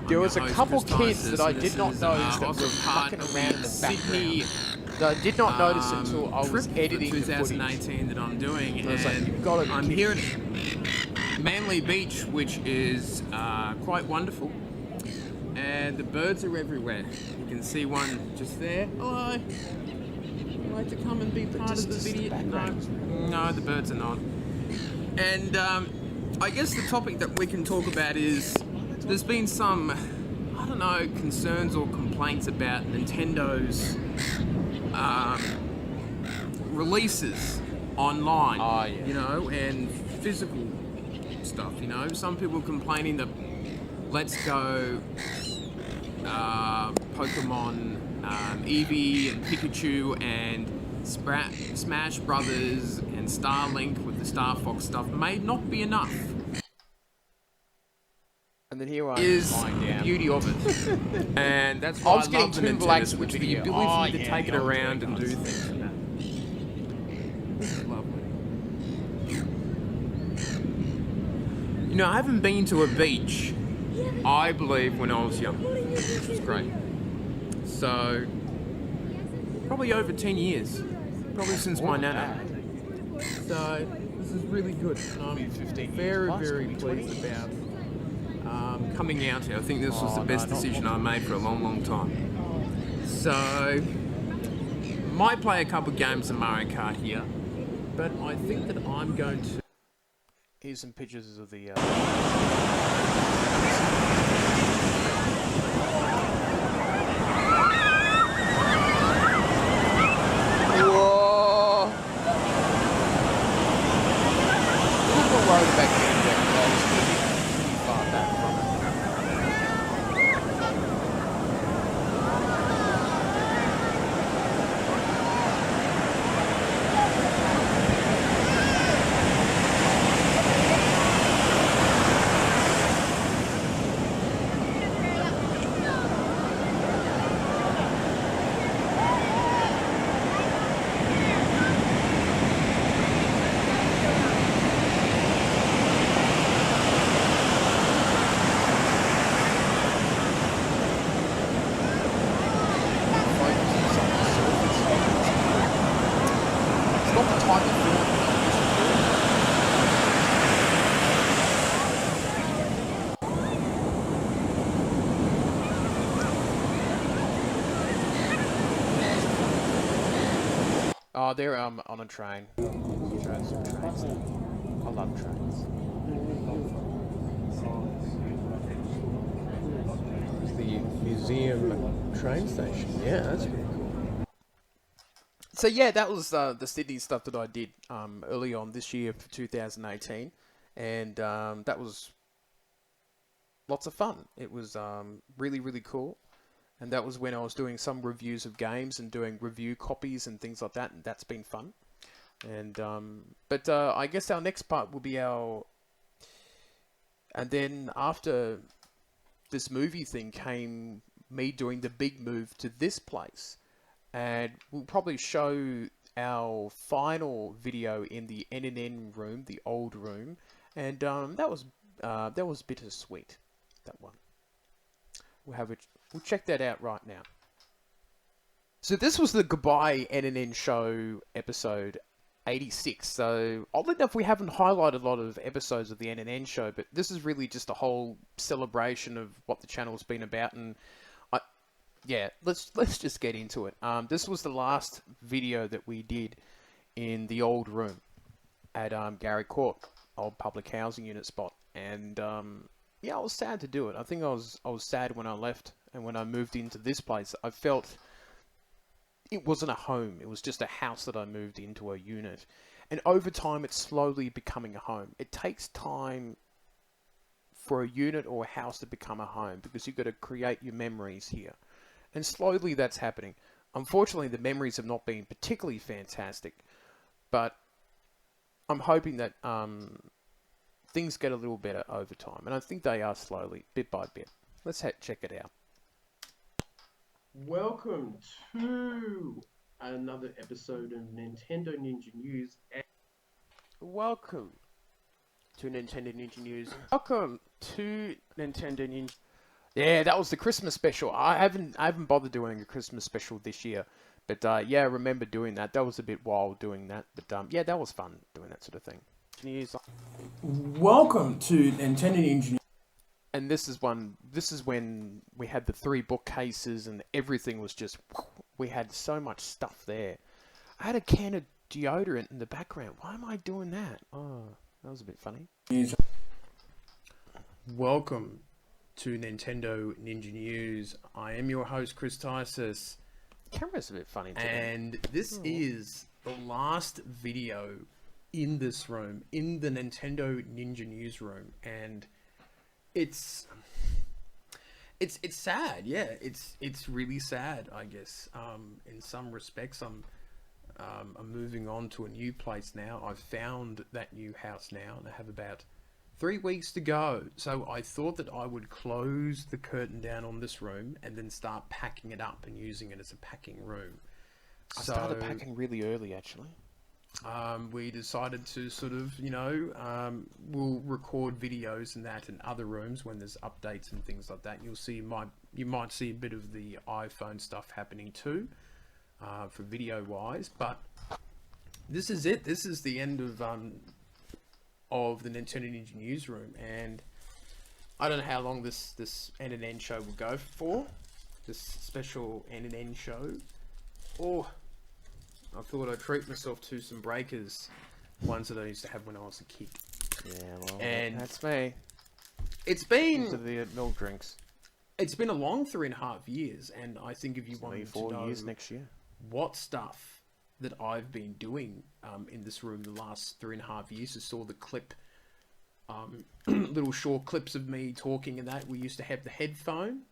There was a couple kids that I did not notice that were fucking around in the background. That I did not notice until I was editing the footage. 2018 that I'm doing, I was like, and you've got to I'm here at Manly Beach, which is quite wonderful, and the birds are everywhere. You can see one just there. Hello. Would you like to come and be part of the video? No, the birds are not. And I guess the topic that we can talk about is there's been some, I don't know, concerns or complaints about Nintendo's releases online, you know, and physical stuff, you know. Some people complaining that Let's Go, Pokemon, Eevee and Pikachu and Smash Brothers and Starlink with the Star Fox stuff may not be enough. And then here I is lying the down. beauty of it. And that's why I was getting love the too relaxed Nintendo with Switch, the the video. ability to Yeah, take it yeah, around and do guys. things like that. This is lovely. You know, I haven't been to a beach, I believe, when I was young, which was great. So, probably over 10 years. Probably since my nana. So, this is really good. And I'm 15 very, plus, very maybe pleased 20. about coming out here. I think this was the best decision I made for a long, long time. So, might play a couple games of Mario Kart here, but I think that I'm going to... Here's some pictures of the. Whoa! I'm not worried about getting that close. Pretty far back from it. It's not the type of film that I'm used to doing. Oh, they're on a train. Trains. I love trains. It's the museum train station. Yeah, that's pretty cool. So yeah, that was the Sydney stuff that I did early on this year for 2018, and that was lots of fun. It was really, really cool. And that was when I was doing some reviews of games and doing review copies and things like that, and that's been fun. And but I guess our next part will be our... And then after this movie thing came me doing the big move to this place. And we'll probably show our final video in the NNN room, the old room. And that was bittersweet, that one. We'll check that out right now. So this was the Goodbye NNN Show episode 86. So oddly enough, we haven't highlighted a lot of episodes of the NNN Show, but this is really just a whole celebration of what the channel's been about. And yeah, let's just get into it. This was the last video that we did in the old room at Gary Court, old public housing unit spot. And yeah, I was sad to do it. I think I was sad when I left, and when I moved into this place, I felt it wasn't a home. It was just a house that I moved into, a unit. And over time, it's slowly becoming a home. It takes time for a unit or a house to become a home, because you've got to create your memories here. And slowly that's happening. Unfortunately, the memories have not been particularly fantastic, but I'm hoping that things get a little better over time, and I think they are slowly, bit by bit. Let's check it out. Welcome to another episode of Nintendo Ninja News. Welcome to Nintendo Ninja News. Welcome to Nintendo Ninja. Yeah, that was the Christmas special. I haven't bothered doing a Christmas special this year, but yeah, I remember doing that. That was a bit wild doing that, but yeah, that was fun doing that sort of thing. Welcome to Nintendo Ninja. And this is when we had the 3 bookcases and everything was just... We had so much stuff there. I had a can of deodorant in the background. Why am I doing that? Oh, that was a bit funny. Welcome to Nintendo Ninja News. I am your host, Chris Tysus. Camera's a bit funny today. And this is the last video in this room, in the Nintendo Ninja Newsroom, and it's sad. Yeah, it's really sad, I guess. In some respects, I'm moving on to a new place now. I've found that new house now, and I have about 3 weeks to go. So I thought that I would close the curtain down on this room and then start packing it up and using it as a packing room. I started packing really early, actually. We decided to sort of, we'll record videos and that in other rooms when there's updates and things like that. You might see a bit of the iPhone stuff happening too, for video wise. But this is it. This is the end of the Nintendo Ninja Newsroom, and I don't know how long this NNN show will go for. This special NNN show. Oh, I thought I'd treat myself to some breakers, ones that I used to have when I was a kid. Yeah, well, and that's me. It's been the milk drinks. It's been a long 3.5 years, and I think if you want to know 4 years next year, what stuff that I've been doing in this room the last 3.5 years, you saw the clip, little short clips of me talking and that. We used to have the headphone.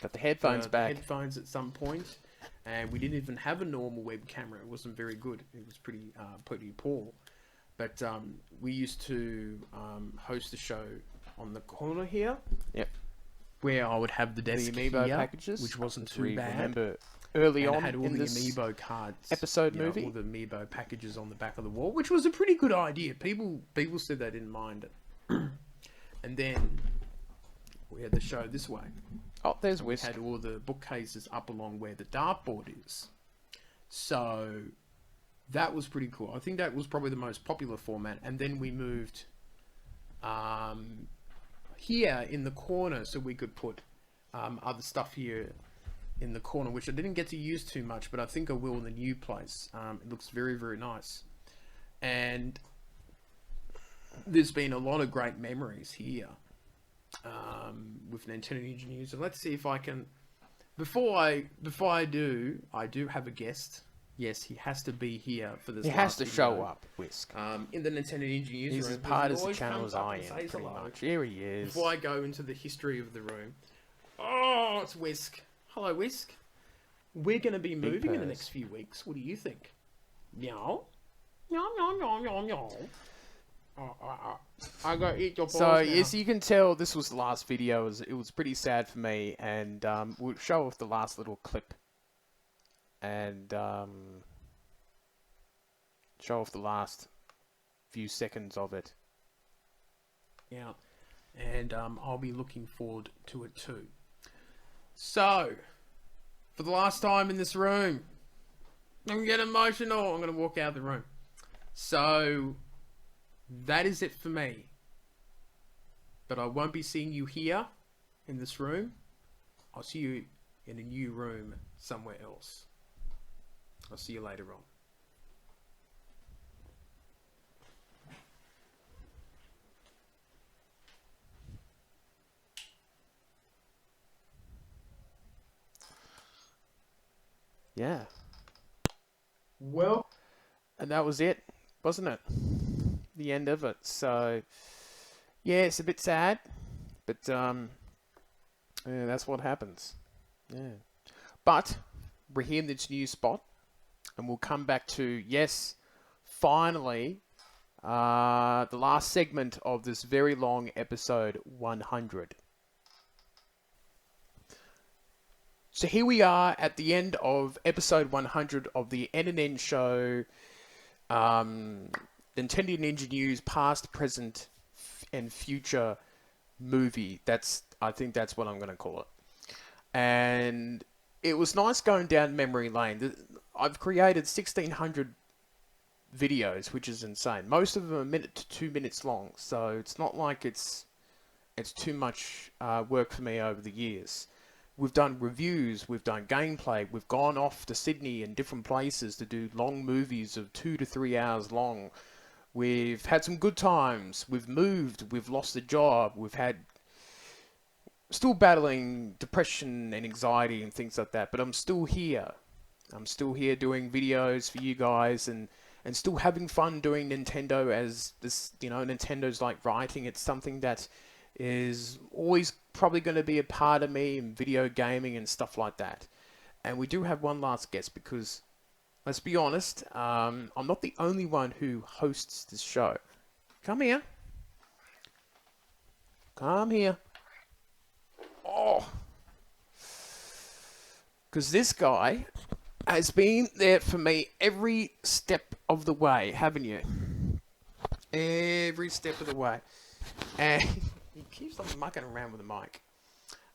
Got the headphones back. The headphones at some point. And we didn't even have a normal web camera. It wasn't very good. It was pretty poor. But we used to host a show on the corner here. Yep. Where I would have the desk amiibo here, packages, which wasn't too bad. Remember early on had all in the this amiibo cards, episode movie, all the amiibo packages on the back of the wall, which was a pretty good idea. People said they didn't mind it. And then we had the show this way. Oh, there's Whisk. We had all the bookcases up along where the dartboard is. So that was pretty cool. I think that was probably the most popular format. And then we moved here in the corner so we could put other stuff here in the corner, which I didn't get to use too much, but I think I will in the new place. It looks very, very nice. And there's been a lot of great memories here. With Nintendo Ninja News, and let's see if I can. Before I do have a guest. Yes, he has to be here for this. He has to show up, Whisk. In the Nintendo Ninja News. He's as part of the channel as I am, pretty much. Here he is. Before I go into the history of the room, Oh, it's Whisk. Hello, Whisk. We're going to be moving in the next few weeks. What do you think? Meow. Meow, meow, meow, meow, meow. I gotta eat your balls So, now. as you can tell, this was the last video. It was pretty sad for me, and we'll show off the last little clip. And show off the last few seconds of it. Yeah, and I'll be looking forward to it too. So, for the last time in this room, I'm gonna get emotional. I'm gonna walk out of the room. So, that is it for me. But I won't be seeing you here in this room. I'll see you in a new room somewhere else. I'll see you later on. Yeah. Well, and that was it, wasn't it? The end of it. So, yeah, it's a bit sad, but yeah, that's what happens. Yeah, but we're here in this new spot, and we'll come back to, yes, finally, the last segment of this very long episode 100. So here we are at the end of episode 100 of the NNN show, Nintendo Ninja News past, present, and future movie. I think that's what I'm going to call it. And it was nice going down memory lane. I've created 1,600 videos, which is insane. Most of them are 1 minute to 2 minutes long, so it's not like it's too much work for me over the years. We've done reviews, we've done gameplay, we've gone off to Sydney and different places to do long movies of 2 to 3 hours long. We've had some good times, we've moved, we've lost a job, still battling depression and anxiety and things like that, but I'm still here. I'm still here doing videos for you guys and still having fun doing Nintendo, as this, Nintendo's like writing. It's something that is always probably going to be a part of me in video gaming and stuff like that. And we do have one last guest because, let's be honest, I'm not the only one who hosts this show. Come here. Come here. Oh. Because this guy has been there for me every step of the way, haven't you? Every step of the way. And he keeps on mucking around with the mic.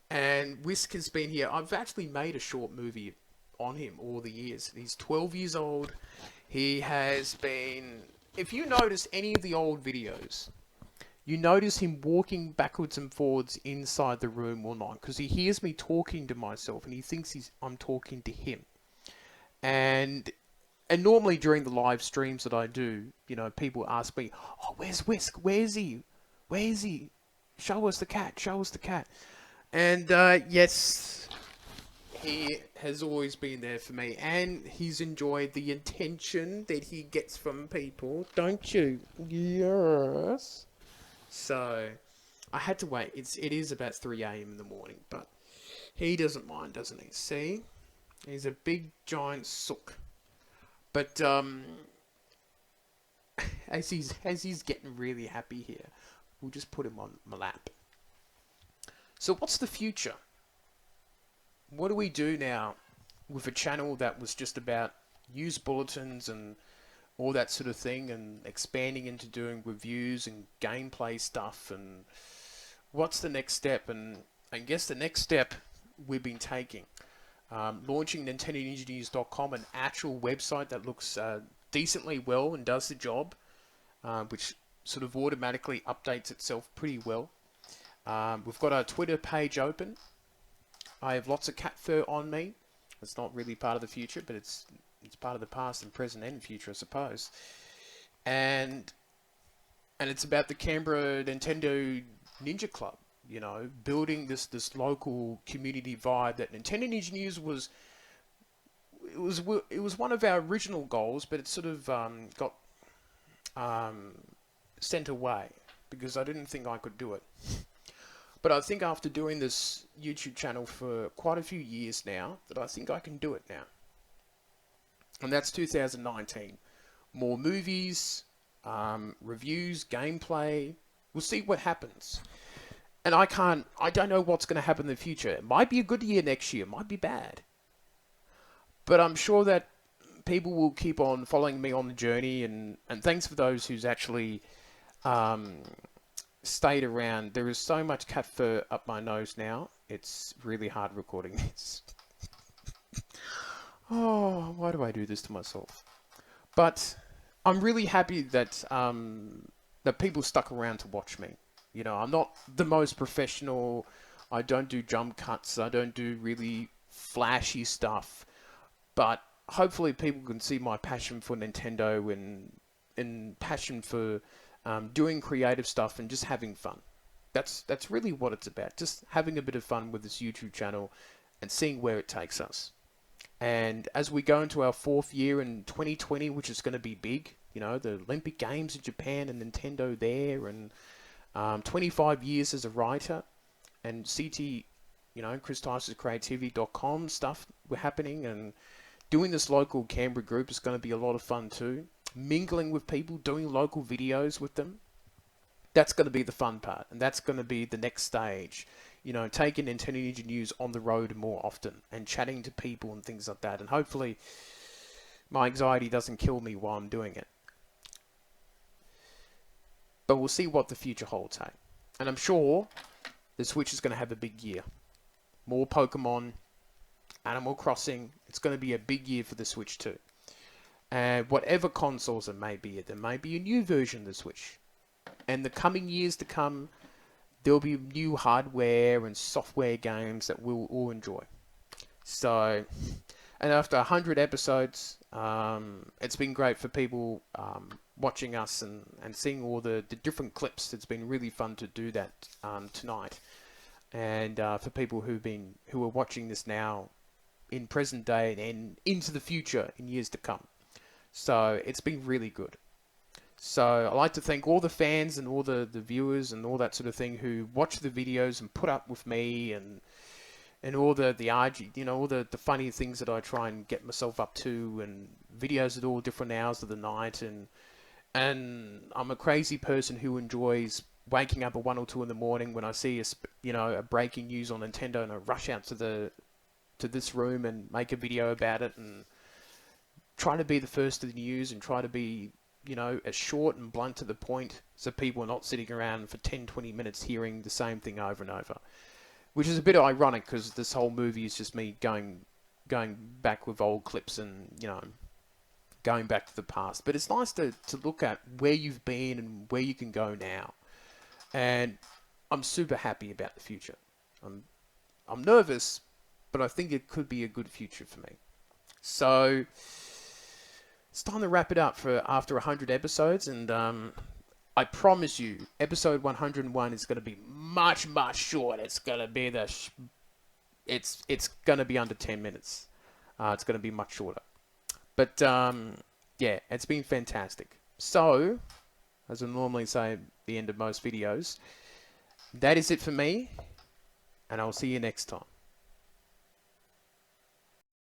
And Whisk has been here. I've actually made a short movie on him all the years. He's 12 years old. He has been... If you notice any of the old videos, you notice him walking backwards and forwards inside the room all night because he hears me talking to myself and he thinks I'm talking to him. And normally during the live streams that I do, people ask me, "Oh, where's Whisk? Where's he? Where's he? Show us the cat. Show us the cat." And yes, he has always been there for me, and he's enjoyed the attention that he gets from people, don't you? Yes. So I had to wait. It is about 3 a.m. in the morning, but he doesn't mind, doesn't he? See, he's a big giant sook. But as he's getting really happy here, we'll just put him on my lap. So what's the future? What do we do now with a channel that was just about news bulletins and all that sort of thing, and expanding into doing reviews and gameplay stuff? And what's the next step? And I guess the next step we've been taking, launching NintendoNinjaNews.com, an actual website that looks decently well and does the job, which sort of automatically updates itself pretty well. We've got our Twitter page open. I have lots of cat fur on me. It's not really part of the future, but it's part of the past and present and future, I suppose. And it's about the Canberra Nintendo Ninja Club, building this local community vibe that Nintendo Ninja News was. It was one of our original goals, but it sort of got sent away because I didn't think I could do it. But I think after doing this YouTube channel for quite a few years now, that I think I can do it now. And that's 2019. More movies, reviews, gameplay. We'll see what happens. And I don't know what's going to happen in the future. It might be a good year next year, it might be bad. But I'm sure that people will keep on following me on the journey, and thanks for those who's actually stayed around. There is so much cat fur up my nose now. It's really hard recording this. Oh, why do I do this to myself? But I'm really happy that that people stuck around to watch me. You know, I'm not the most professional. I don't do jump cuts. I don't do really flashy stuff. But hopefully people can see my passion for Nintendo and passion for doing creative stuff and just having fun. That's really what it's about. Just having a bit of fun with this YouTube channel and seeing where it takes us. And as we go into our 4th year in 2020, which is going to be big, you know, the Olympic Games in Japan and Nintendo there, and 25 years as a writer, and CT, you know, ChrisTysonCreativity.com stuff were happening, and doing this local Canberra group is going to be a lot of fun too. Mingling with people, doing local videos with them. That's going to be the fun part, and that's going to be the next stage. You know, taking Nintendo Ninja News on the road more often and chatting to people and things like that. And hopefully my anxiety doesn't kill me while I'm doing it. But we'll see what the future holds, hey. And I'm sure the Switch is going to have a big year. More Pokemon, Animal Crossing. It's going to be a big year for the Switch too. And whatever consoles it may be, there may be a new version of the Switch. And the coming years to come, there'll be new hardware and software games that we'll all enjoy. So, and after 100 episodes, it's been great for people watching us and seeing all the different clips. It's been really fun to do that tonight. And for people who are watching this now in present day and into the future in years to come. So it's been really good. So I'd like to thank all the fans and all the viewers and all that sort of thing who watch the videos and put up with me and all the RG, you know, all the funny things that I try and get myself up to, and videos at all different hours of the night, and I'm a crazy person who enjoys waking up at 1 or 2 in the morning when I see a breaking news on Nintendo, and I rush out to this room and make a video about it and try to be the first to the news and try to be, you know, as short and blunt to the point, so people are not sitting around for 10-20 minutes hearing the same thing over and over. Which is a bit ironic, because this whole movie is just me going back with old clips and, you know, going back to the past. But it's nice to look at where you've been and where you can go now. And I'm super happy about the future. I'm nervous, but I think it could be a good future for me. So it's time to wrap it up for after 100 episodes, and I promise you, episode 101 is going to be much shorter. It's going to be it's going to be under 10 minutes. It's going to be much shorter. But yeah, it's been fantastic. So, as I normally say at the end of most videos, that is it for me, and I'll see you next time.